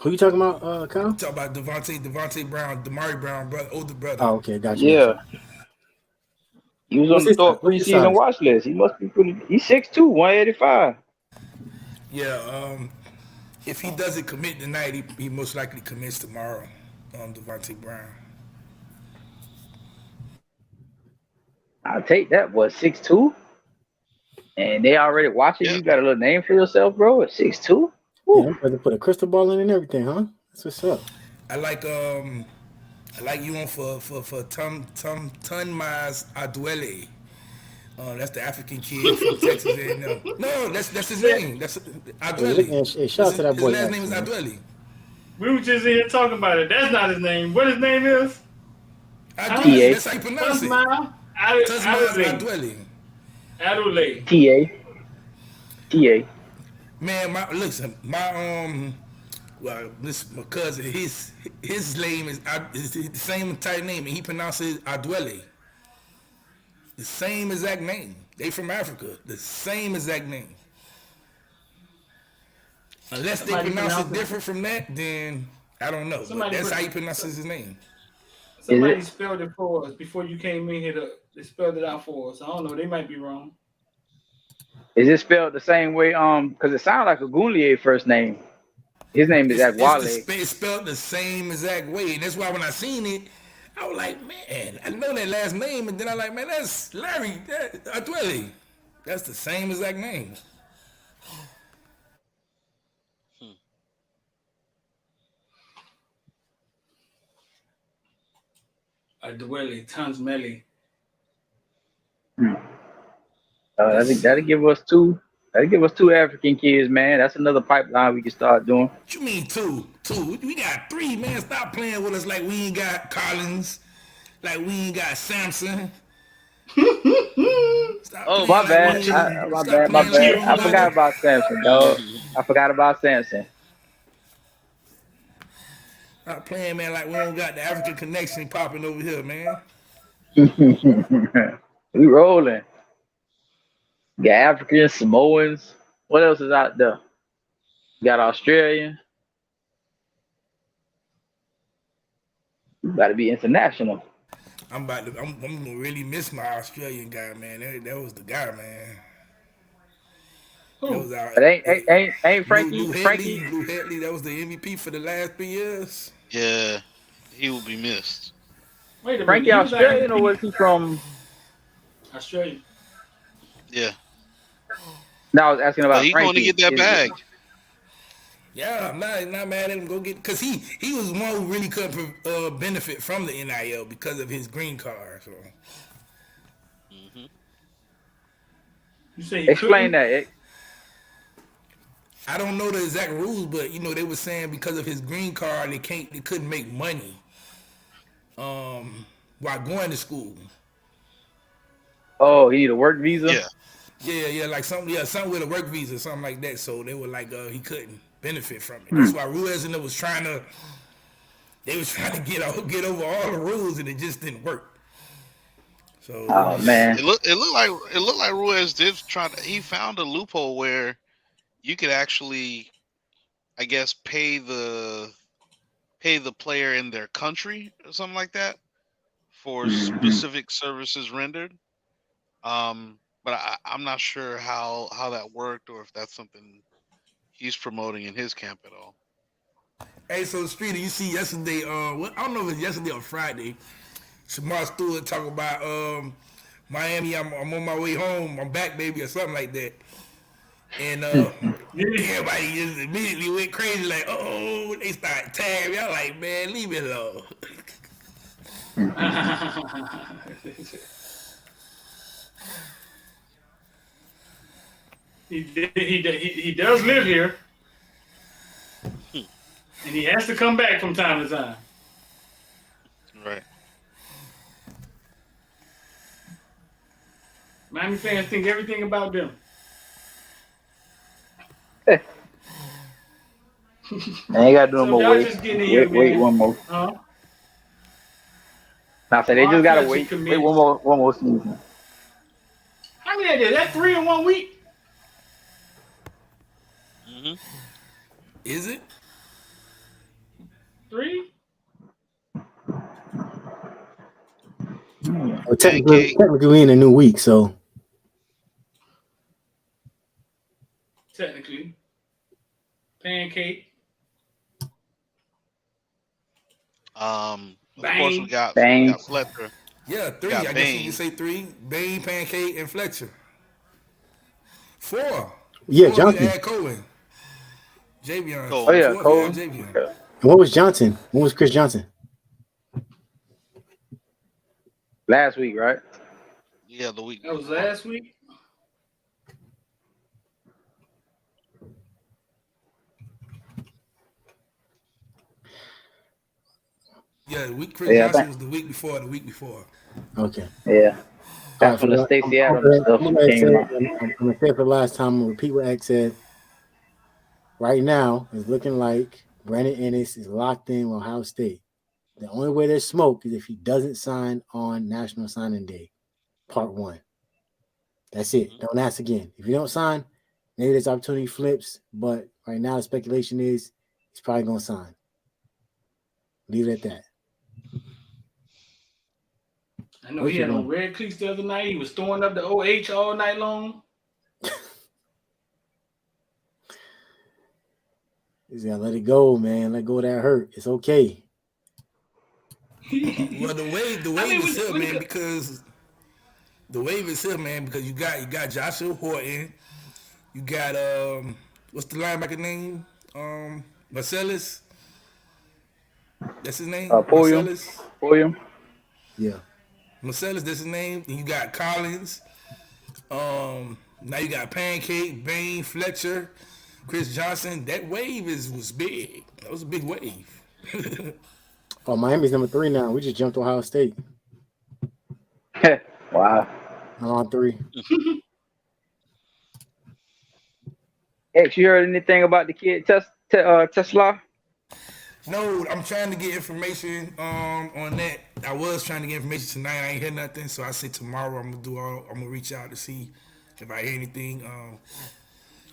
Who you talking about, Kyle? Talk about Devontae Brown, Damari Brown, older brother. Oh, okay, gotcha. Yeah. He was on the Thorpe preseason watch list. He must be pretty. He's 6'2", 185. Yeah. If he doesn't commit tonight, he most likely commits tomorrow. Devontae Brown. I'll take that. What, 6'2"? And they already watching Yeah. you. Got a little name for yourself, bro. At 6'2". Yeah, I'm about to put a crystal ball in and everything, huh? That's what's up. I like you on for Tunmaz Adwele. That's the African kid from Texas A&M. No, that's his name. That's Adwele. Hey, shout out to that His boy last name X, is man. Adwele. We were just in here talking about it. That's not his name. What his name is? Adwele. TA. That's how you pronounce it. Tunmaz Tunmaz Adelaide. Adwele. Adelaide. TA. Man, listen, well, this my cousin. His name is the same type name, and he pronounces Adwele. The same exact name. They from Africa. The same exact name. Unless they pronounce it different from that, then I don't know. But that's how he pronounces his name. Somebody spelled it for us before you came in here. They spelled it out for us. I don't know. They might be wrong. Is it spelled the same way? Because it sounds like a Gounlier first name. His name is Agwale. It's spelled the same exact way, and that's why when I seen it, I was like, man, I know that last name, and then I like, man, that's Larry Adwele. That's the same exact name. Adwele, Tunmaz. That'll give us two. That'll give us two African kids, man. That's another pipeline we can start doing. What you mean two? We got three, man. Stop playing with us like we ain't got Collins, like we ain't got Samson. Oh, my bad. My bad. I forgot about Samson, dog. I forgot about Samson. Stop playing, man, like we don't got the African connection popping over here, man. We rolling. Got Africans, Samoans. What else is out there? Got Australian. You gotta be international. I'm gonna really miss my Australian guy, man. That was the guy, man. Who? But ain't Frankie? Lou Frankie? Headley, that was the MVP for the last 3 years. Yeah, he will be missed. Wait a minute. Frankie Australian or was he from Australia? Yeah. No, I was asking about He's Frankie. going to get that bag. Yeah, I'm not mad at him. Go get, because he was one who really couldn't benefit from the NIL because of his green card. So. You say Explain that. I don't know the exact rules, but they were saying because of his green card, they couldn't make money while going to school. Oh, he need a work visa? Yeah, like something with a work visa, something like that. So they were like, he couldn't benefit from it. That's why Ruiz and them was trying to get over all the rules, and it just didn't work. So, oh man, it looked like Ruiz did he found a loophole where you could actually, I guess, pay the player in their country or something like that for specific services rendered. But I'm not sure how that worked, or if that's something he's promoting in his camp at all. Hey, so Streeter, you see yesterday, I don't know if it's yesterday or Friday, Shamar Stewart talking about Miami, I'm on my way home, I'm back, baby, or something like that. And everybody just immediately went crazy, like, oh, they start tagging me. I'm like, man, leave me alone. He does live here, and he has to come back from time to time. Right. Miami fans think everything about them. I ain't gotta do no more. Wait one more. I said they just gotta wait one more season. How many did that 3 in 1 week? Is it 3? Well, technically we in a new week, so Technically. Pancake. Of course, we got Fletcher. Yeah, 3. I guess you can say 3. Bane, Pancake, and Fletcher. 4. Yeah, 4 Johnson. you add Cohen. Javion. Cole. Oh yeah, 4 Cole. you add Javion. Okay. And what was Johnson? When was Chris Johnson? Last week, right? Yeah, the week That was before. last week. Yeah, Chris Yeah, I Johnson think. was the week before. The week before. Okay. Yeah, All that's right, when the Stacey Adams stuff I'm gonna came say out. I'm gonna say it for the last time. I'm gonna repeat what X said. Right now, it's looking like Brandon Ennis is locked in with Ohio State. The only way there's smoke is if he doesn't sign on National Signing Day, Part 1. That's it. Don't ask again. If you don't sign, maybe this opportunity flips. But right now, the speculation is he's probably gonna sign. Leave it at that. I know he had on red cleats the other night. He was throwing up the OH all night long. He's gotta let it go, man. Let go of that hurt. It's okay. Well, the wave is here, man, because the wave is here, man, because you got Joshua Horton, you got what's the linebacker name? Marcellus. That's his name. Marcellus. William. Yeah. Marcellus, that's his name. And you got Collins. Now you got Pancake, Bain, Fletcher, Chris Johnson. That wave was big. That was a big wave. Oh, Miami's number 3 now. We just jumped Ohio State. Wow. I'm on 3. X, you heard anything about the kid Tesla? No, I'm trying to get information on that. I was trying to get information tonight. I ain't hear nothing, so I say tomorrow I'm gonna reach out to see if I hear anything.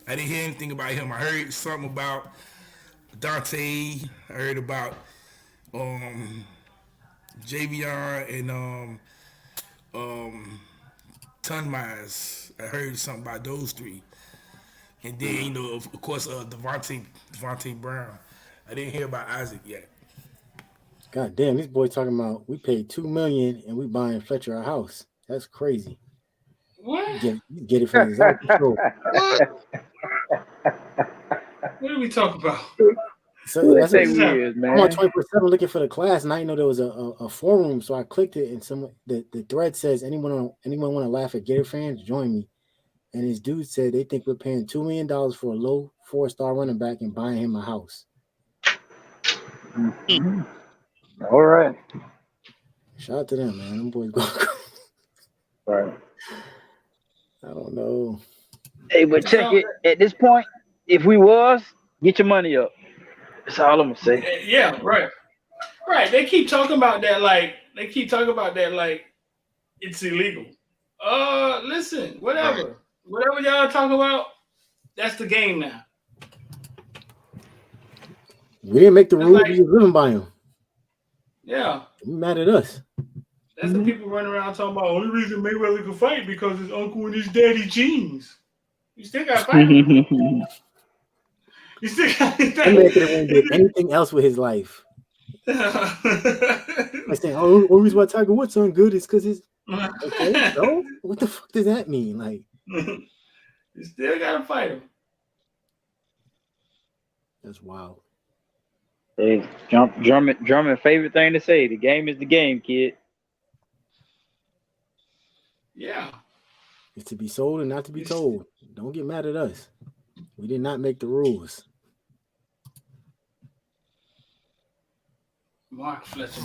I didn't hear anything about him. I heard something about Dante. I heard about Javion and Tunmeyers. I heard something about those 3. And then, of course, Devontae Brown. I didn't hear about Isaac yet. God damn, this boy talking about we paid $2 million and we buying Fletcher a house. That's crazy. What? Get it from his own control. What are we talking about? So that's what weird, man. I'm on 24/7 looking for the class, and I didn't know there was a forum, so I clicked it, and the thread says anyone want to laugh at Gator fans, join me. And his dude said they think we're paying $2 million for a low 4-star running back and buying him a house. Mm-hmm. All right. Shout out to them, man. Them boys go. Right. I don't know. Hey, but check it. At this point, if we was, get your money up. That's all I'm gonna say. Yeah, right. Right. They keep talking about that like it's illegal. Listen, whatever. Right. Whatever y'all talking about, that's the game now. We didn't make the That's rules. like- We was living by them. Yeah. You mad at us? That's the people running around talking about only reason Mayweather can fight because his uncle and his daddy jeans. You still got to fight. You still got to That man could have did anything else with his life. I saying, only reason why Tiger Woods so good is because his. Okay, so what the fuck does that mean? Like, you still got to fight him. that's wild. Hey, German favorite thing to say. The game is the game, kid. Yeah. It's to be sold and not to be told. Don't get mad at us. We did not make the rules. Mark Fletcher.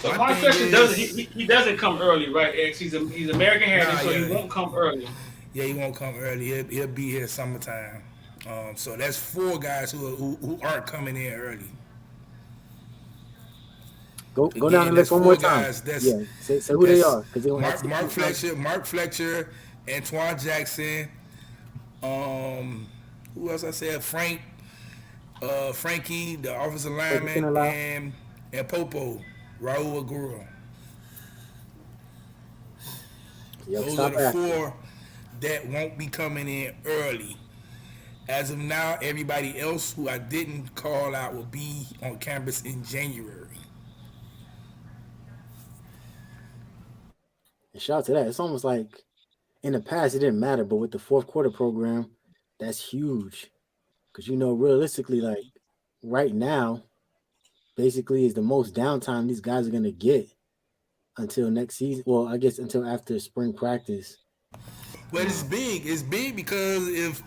So Mark Fletcher doesn't he doesn't come early, right, X? He's American heritage, so he won't come early. Yeah, he won't come early. He'll be here summertime. So that's 4 guys who aren't coming in early. Go down the list one more time. Yeah, say who they are because they Mark Fletcher, Antoine Jackson. Who else I said? Frankie, the offensive lineman, and Popo, Raul Aguro. Those are the 4 that won't be coming in early. As of now, everybody else who I didn't call out will be on campus in January. And shout out to that. It's almost like in the past it didn't matter, but with the fourth quarter program, that's huge. Because realistically, like right now, basically is the most downtime these guys are gonna get until next season. Well, I guess until after spring practice. But it's big. It's big because if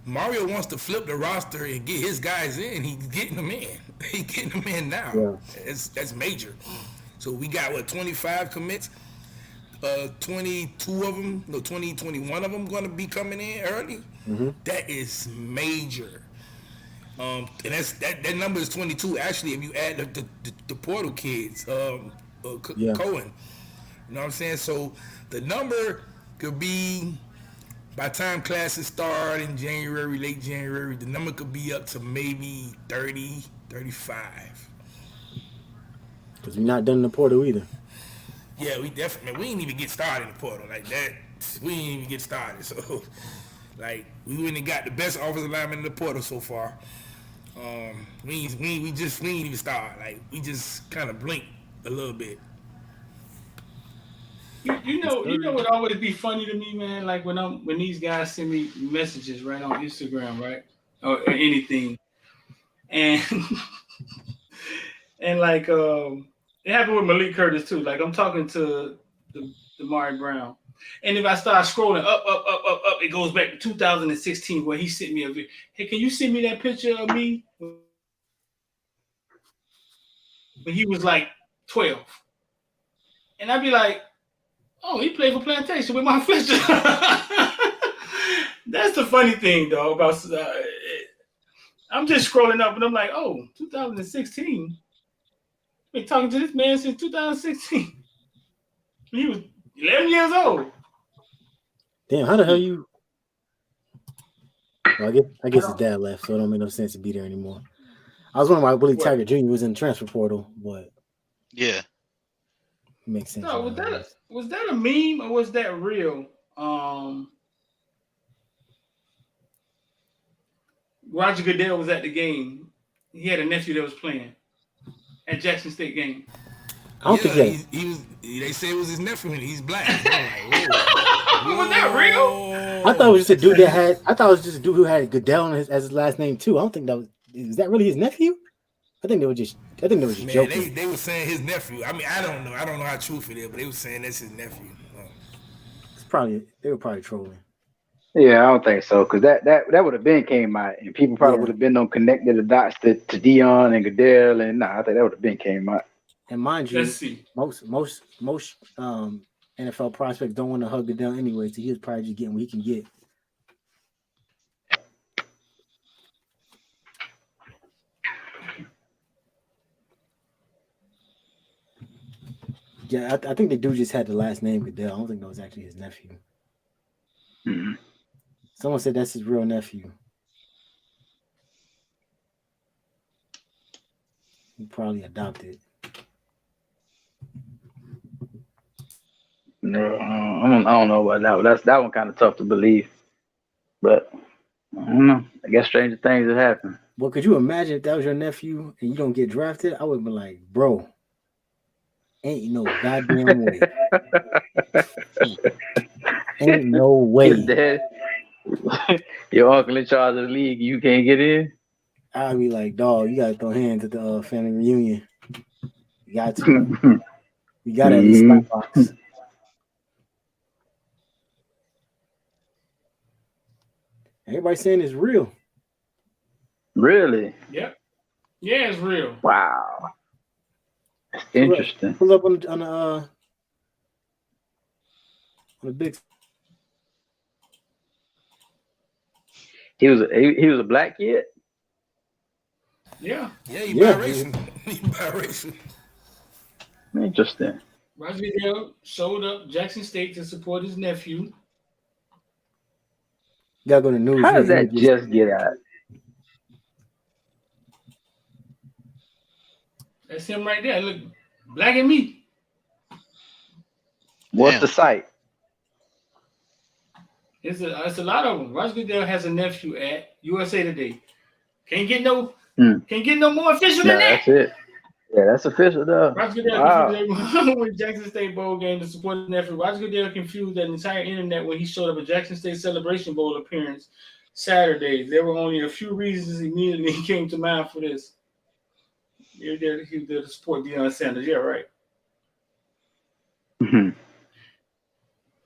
Mario wants to flip the roster and get his guys in, he's getting them in. He's getting them in now. Yeah. That's major. So we got 25 commits. 22 of them, 21 of them going to be coming in early. Mm-hmm. That is major. And that number is 22. Actually, if you add the portal kids, Cohen, you know what I'm saying? So the number could be, by the time classes start in January, late January, the number could be up to maybe 30, 35. Because we're not done in the portal either. Yeah, we definitely, we didn't even get started in the portal like that. We didn't even get started. So, like, we went and got the best offensive lineman in the portal so far. We didn't even start. Like, we just kind of blinked a little bit. You know what always be funny to me, man? Like when these guys send me messages right on Instagram, right, or anything, and and like it happened with Malik Curtis too. Like I'm talking to the Damari Brown, and if I start scrolling up, it goes back to 2016 where he sent me a video. Hey, can you send me that picture of me when he was like 12? And I'd be like, oh, he played for Plantation with my Fletcher. That's the funny thing, though. About I'm just scrolling up, and I'm like, oh, 2016. I've been talking to this man since 2016. He was 11 years old. Damn, how the hell you? Well, I guess his dad left, so it don't make no sense to be there anymore. I was wondering why Willie Taggart Jr. was in the transfer portal, but yeah, it makes sense. No, was that a meme or was that real? Roger Goodell was at the game. He had a nephew that was playing at Jackson State game. I don't think he was. They say it was his nephew, and he's black. Like, was that real? I thought it was just a dude that had. I thought it was just a dude who had Goodell as his last name too. I don't think that was. Is that really his nephew? I think they were just joking. They were saying his nephew. I mean, I don't know how truthful it is, but they were saying that's his nephew. They were probably trolling. Yeah, I don't think so, because that would have been came out, and people probably would have been connected the dots to Dion and Goodell, and I think that would have been came out. And mind you, most NFL prospects don't want to hug Goodell anyway, so he was probably just getting what he can get. Yeah, I think the dude just had the last name Goodell. I don't think that was actually his nephew. Mm-hmm. Someone said that's his real nephew. He probably adopted. No, I don't know about that. That one kind of tough to believe, but I don't know. I guess stranger things have happened. Well, could you imagine if that was your nephew and you don't get drafted? I would be like, bro, ain't no goddamn way. Ain't no way. Your uncle in charge of the league, you can't get in? I'd be like, dog, you gotta throw hands at the family reunion. You got to. You got to at least slap box. Everybody's saying it's real. Really? Yep. Yeah, it's real. Wow. That's interesting. Pull up on the big. He was a black kid. Yeah. Yeah, he biracial. He biracial. Interesting. Roger Goodell showed up Jackson State to support his nephew. You gotta go to news. How does that just get out? That's him right there. Look, black and me. What's the site? It's a lot of them. Roger Goodell has a nephew at USA Today. Can't get no more official than that. That's it. Yeah, that's official though. Roger Goodell Wow. confused with Jackson State Bowl game to support his nephew. Roger Goodell confused the entire internet when he showed up at Jackson State Celebration Bowl appearance Saturday. There were only a few reasons immediately came to mind for this. He was there to support Deion Sanders. Yeah, right. Mhm.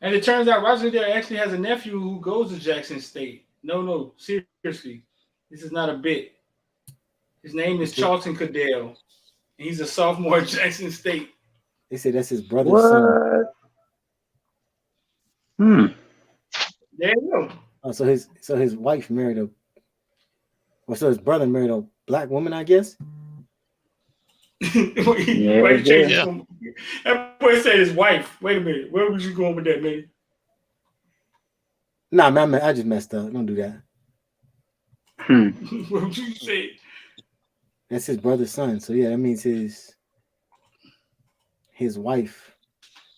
And it turns out Roger Goodell actually has a nephew who goes to Jackson State. No, seriously. This is not a bit. His name is Charlton Goodell. And he's a sophomore at Jackson State. They say that's his brother's son. Hmm. There you go. Oh, so his wife married so his brother married a black woman, I guess. That boy said his wife. Wait a minute. Where was you going with that, man? Nah, man, I just messed up. Don't do that. What would you say? That's his brother's son. So yeah, that means his wife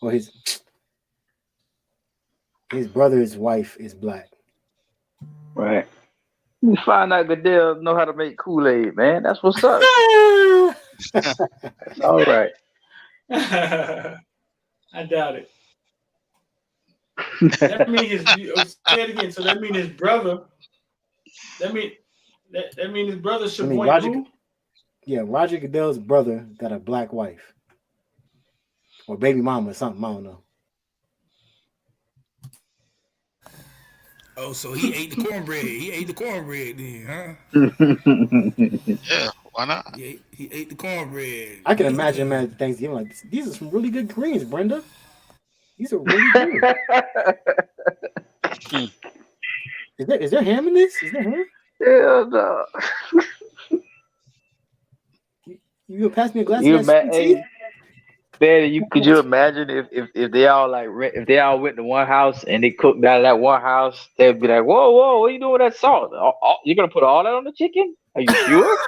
or his brother's wife is black. Right. You find out Goodell know how to make Kool-Aid, man. That's what's up. That's all right. I doubt it. That means say it again. So that means his brother. That means his brother should who? Yeah, Roger Goodell's brother got a black wife. Or baby mama or something, I don't know. Oh, so he ate the cornbread. He ate the cornbread then, huh? Yeah, why not? Yeah, he ate the cornbread. I can imagine him at Thanksgiving like, these are some really good greens, Brenda. These are really good. Is there ham in this? Is there ham? Hell no. You gonna pass me a glass of that tea? Man, could you imagine if they all if they all went to one house and they cooked out of that one house, they'd be like, whoa, what are you doing with that salt? You're gonna put all that on the chicken? Are you sure?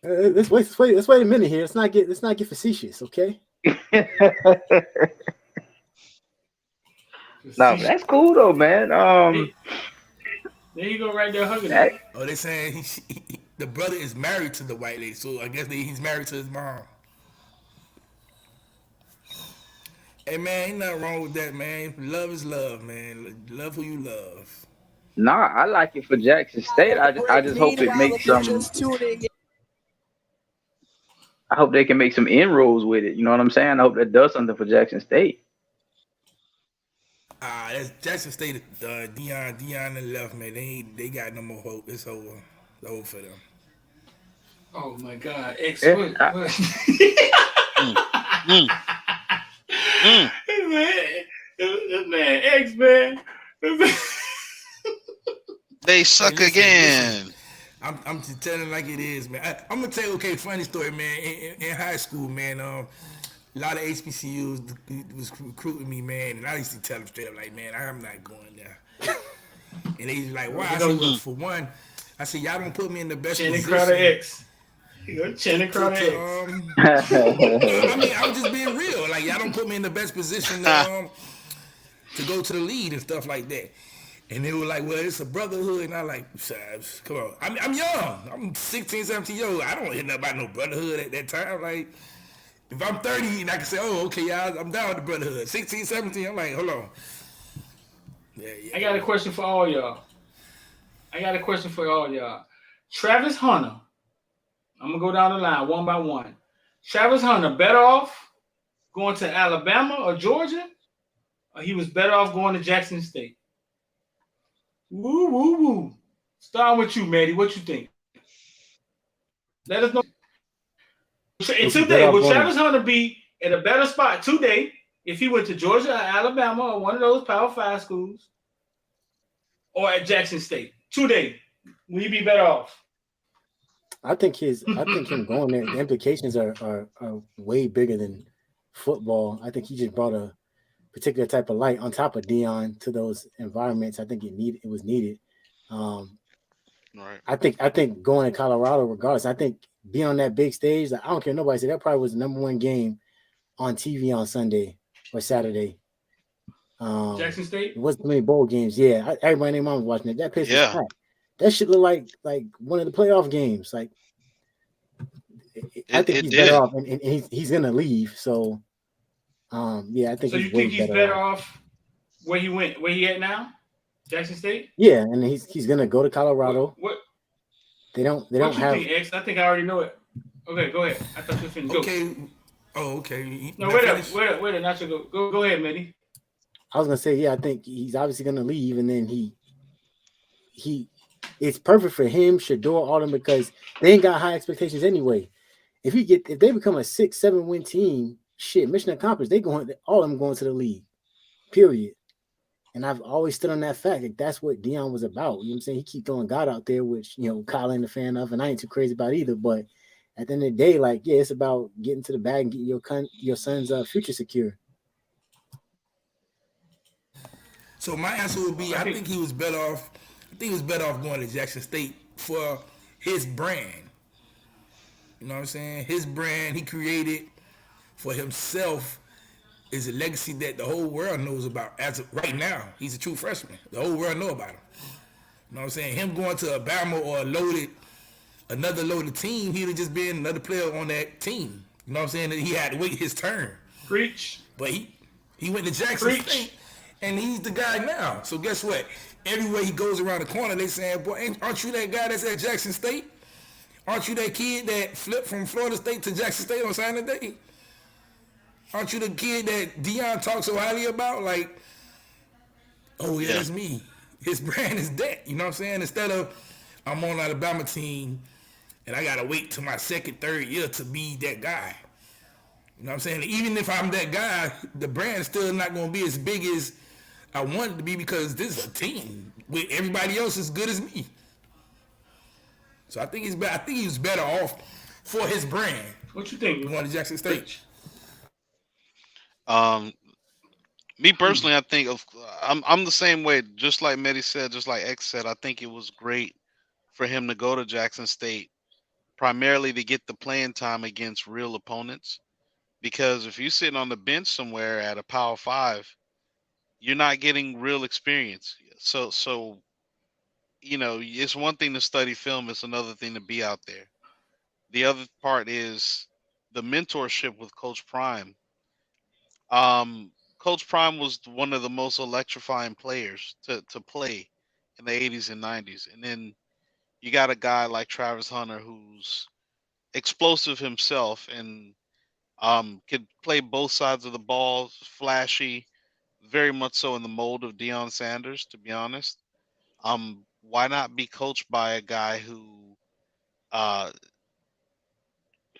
Let's wait a minute here. Let's not get facetious, okay? No, that's cool though, man. There you go, right there hugging that. Oh, they saying the brother is married to the white lady, so I guess he's married to his mom. Hey man, ain't nothing wrong with that, man. Love is love, man. Love who you love. Nah, I like it for Jackson State. I just hope it makes some. I hope they can make some inroads with it. You know what I'm saying? I hope that does something for Jackson State. That's Jackson State. Deion and left, man. They got no more hope. It's over. It's over for them. Oh my God! Man, X man. They suck again. I'm just telling like it is, man. I'm gonna tell you, funny story, man. In high school, man, a lot of HBCUs was recruiting me, man, and I used to tell them straight up, like, man, I'm not going there. And they was like, why? I said, well, for one, I said, y'all don't put me in the best Channing position. Crowder X. Channing Crowder X. I mean, I was just being real. Like, y'all don't put me in the best position to go to the lead and stuff like that. And they were like, well, it's a brotherhood. And I'm like, come on. I'm young. I'm 16, 17 years old. I don't hear nothing about no brotherhood at that time. Like, if I'm 30 and I can say, oh, okay, y'all, I'm down with the brotherhood. 16, 17, I'm like, hold on. Yeah. I got a question for all y'all. Travis Hunter. I'm going to go down the line one by one. Travis Hunter, better off going to Alabama or Georgia? Or he was better off going to Jackson State? Woo, woo, woo. Starting with you, Maddie. What you think? Let us know. And today, will Travis Hunter be in a better spot today if he went to Georgia or Alabama or one of those Power 5 schools or at Jackson State? Today, will he be better off? I think him going there, the implications are way bigger than football. I think he just brought a particular type of light on top of Deion to those environments. I think it was needed. Right. I think going to Colorado, regardless, I think being on that big stage, I don't care nobody said that probably was the number one game on TV on Sunday or Saturday. Jackson State? It wasn't too many bowl games. Yeah, everybody named mom was watching it. That place was packed. That shit look like one of the playoff games. Like, I think It he's better did. off, and he's gonna leave. So, yeah, I think So he's you way think he's better better off. off where he went? Where he at now? Jackson State. Yeah, and he's gonna go to What Colorado. what They don't what you have. think, X? I think I already know it. Okay, go ahead. I thought you were finna go. Okay. Oh, okay. You No, not wait up, finished? wait up. Not you go. Go ahead, Mitty. I was gonna say, yeah, I think he's obviously gonna leave, and then he it's perfect for him, Shador, all them, because they ain't got high expectations anyway. If they become a 6-7 win team, shit, mission accomplished. All of them going to the league. Period. And I've always stood on that fact. Like, that's what Dion was about. You know what I'm saying? He keep throwing God out there, which, Kyle ain't a fan of, and I ain't too crazy about either. But at the end of the day, like, yeah, it's about getting to the bag and getting your son's future secure. So my answer would be, I I think think he was better off. I think he was better off going to Jackson State for his brand. You know what I'm saying? His brand he created for himself is a legacy that the whole world knows about. As of right now, he's a true freshman. The whole world know about him. You know what I'm saying? Him going to Alabama or another loaded team, he'd have just been another player on that team. You know what I'm saying? He had to wait his turn. preach. But he went to Jackson State, and he's the guy now. So guess what? Everywhere he goes around the corner, they saying, boy, aren't you that guy that's at Jackson State? Aren't you that kid that flipped from Florida State to Jackson State on signing day? Aren't you the kid that Dion talks so highly about? Like, oh yeah, that's me. His brand is that. You know what I'm saying? Instead of I'm on an Alabama team and I gotta wait till my second, third year to be that guy. You know what I'm saying? Even if I'm that guy, the brand is still not gonna be as big as I want it to be because this is a team with everybody else as good as me. So I think he was better off for his brand. What you think? Going to Jackson State. Preach. Me personally, I think I'm the same way. Just like Mehdi said, just like X said, I think it was great for him to go to Jackson State, primarily to get the playing time against real opponents. Because if you're sitting on the bench somewhere at a Power 5, you're not getting real experience. So it's one thing to study film; it's another thing to be out there. The other part is the mentorship with Coach Prime. Um, Coach Prime was one of the most electrifying players to play in the 80s and 90s. And then you got a guy like Travis Hunter who's explosive himself and could play both sides of the ball, flashy, very much so in the mold of Deion Sanders, to be honest. Why not be coached by a guy uh,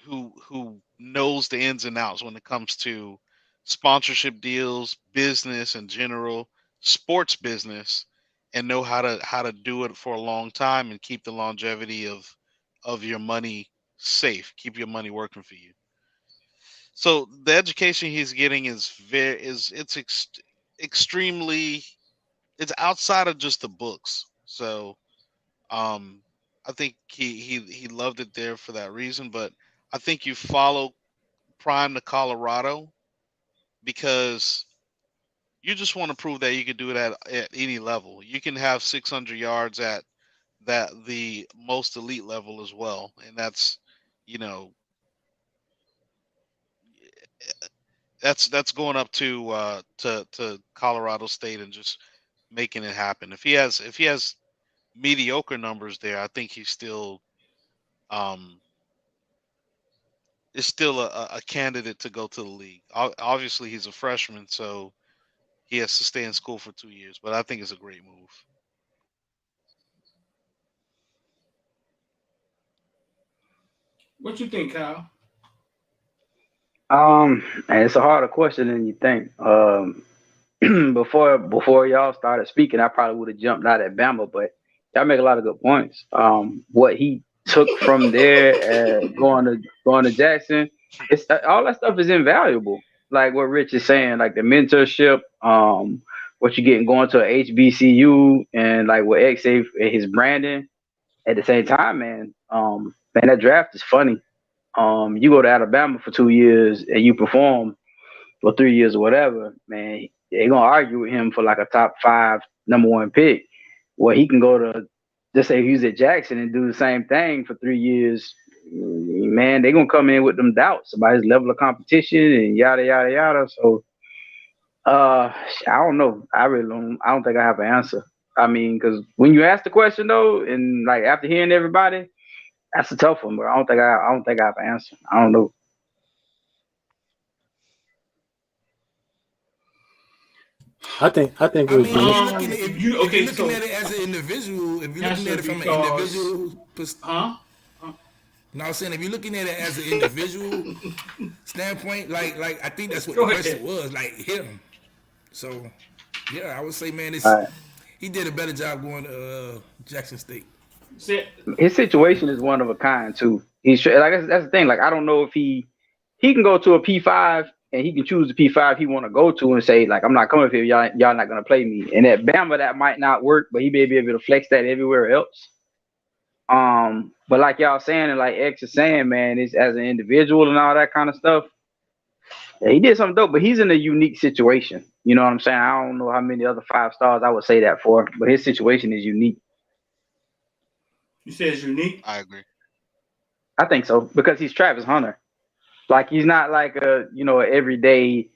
who knows the ins and outs when it comes to sponsorship deals, business in general, sports business, and know how to do it for a long time and keep the longevity of your money safe, keep your money working for you. So the education he's getting is extremely, it's outside of just the books. So um, I think he loved it there for that reason. But I think you follow Prime to Colorado because you just want to prove that you can do it at any level. You can have 600 yards at the most elite level as well, and you know that's going up to Colorado State and just making it happen. If he has mediocre numbers there, I think he's still um is still a candidate to go to the league. Obviously, he's a freshman, so he has to stay in school for 2 years. But I think it's a great move. What you think, Kyle? And it's a harder question than you think. Before y'all started speaking, I probably would have jumped out at Bama, but y'all make a lot of good points. What he took from there, going to Jackson, it's all that stuff is invaluable. Like what Rich is saying, like the mentorship, what you're getting going to a HBCU, and like what X say his branding. At the same time, man, that draft is funny. You go to Alabama for 2 years and you perform for 3 years or whatever, man, they're gonna argue with him for like a top 5 number 1 pick. Where he can go to just say he was at Jackson and do the same thing for 3 years, man, they're gonna come in with them doubts about his level of competition and yada yada yada. So I don't know. I really don't. I don't think I have an answer. I mean, because when you ask the question though, and like after hearing everybody, that's a tough one. But I don't think I have an answer. I don't know. I think it I was mean, unique. if you're looking at it as an individual, if you're looking at it from an individual, no, I'm saying if you're looking at it as an individual standpoint, like I think that's what the question was, like him. So, yeah, I would say, man, he did a better job going to Jackson State. His situation is one of a kind too. He's like that's the thing. Like I don't know if he can go to a P5 and he can choose the P5 he want to go to and say like I'm not coming here. Y'all not gonna play me. And at Bama that might not work, but he may be able to flex that everywhere else. But like y'all saying and like X is saying, man, it's as an individual and all that kind of stuff. Yeah, he did something dope, but he's in a unique situation. You know what I'm saying? I don't know how many other 5 stars I would say that for, but his situation is unique. You say it's unique? I agree. I think so because he's Travis Hunter. Like he's not like a an everyday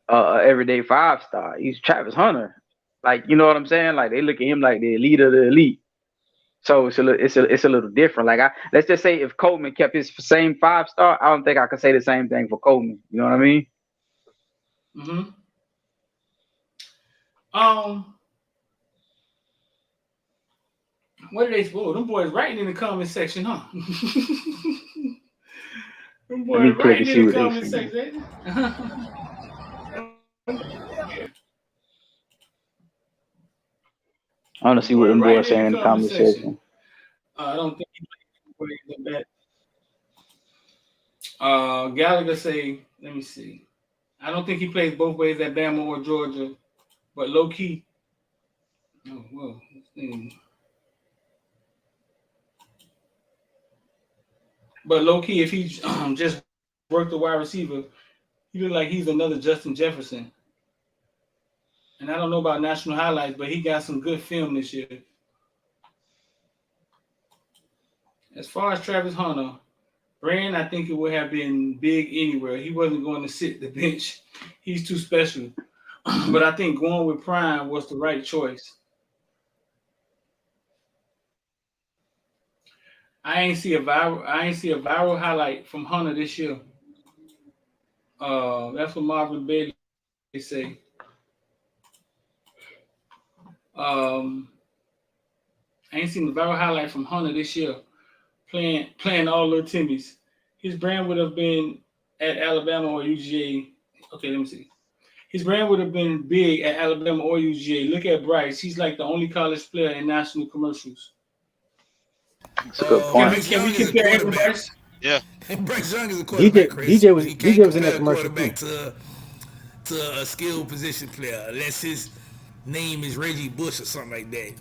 5-star. He's Travis Hunter. Like you know what I'm saying? Like they look at him like the elite of the elite. So it's a little different. Like let's just say if Coleman kept his same 5-star, I don't think I could say the same thing for Coleman. You know what I mean? Mm-hmm. What are they? Whoa, them boys writing in the comment section, huh? Them boys writing in the comment section. I want to see what them boys saying in the comment section. I don't think he played that. Gallagher say, let me see. I don't think he plays both ways at Bama or Georgia, but low key. Oh, whoa. But low key, if he just worked the wide receiver, he look like he's another Justin Jefferson. And I don't know about national highlights, but he got some good film this year. As far as Travis Hunter, Brand, I think it would have been big anywhere. He wasn't going to sit the bench. He's too special. But I think going with Prime was the right choice. I ain't see a viral highlight from Hunter this year. That's what Marvin Bailey say. I ain't seen the viral highlight from Hunter this year. Playing all little Timmys. His brand would have been at Alabama or UGA. Okay, let me see. His brand would have been big at Alabama or UGA. Look at Bryce. He's like the only college player in national commercials. That's a good point. Can we compare him to Bryce? Yeah. Bryce Young is a quarterback. DJ was in that commercial to a skilled position player unless his name is Reggie Bush or something like that.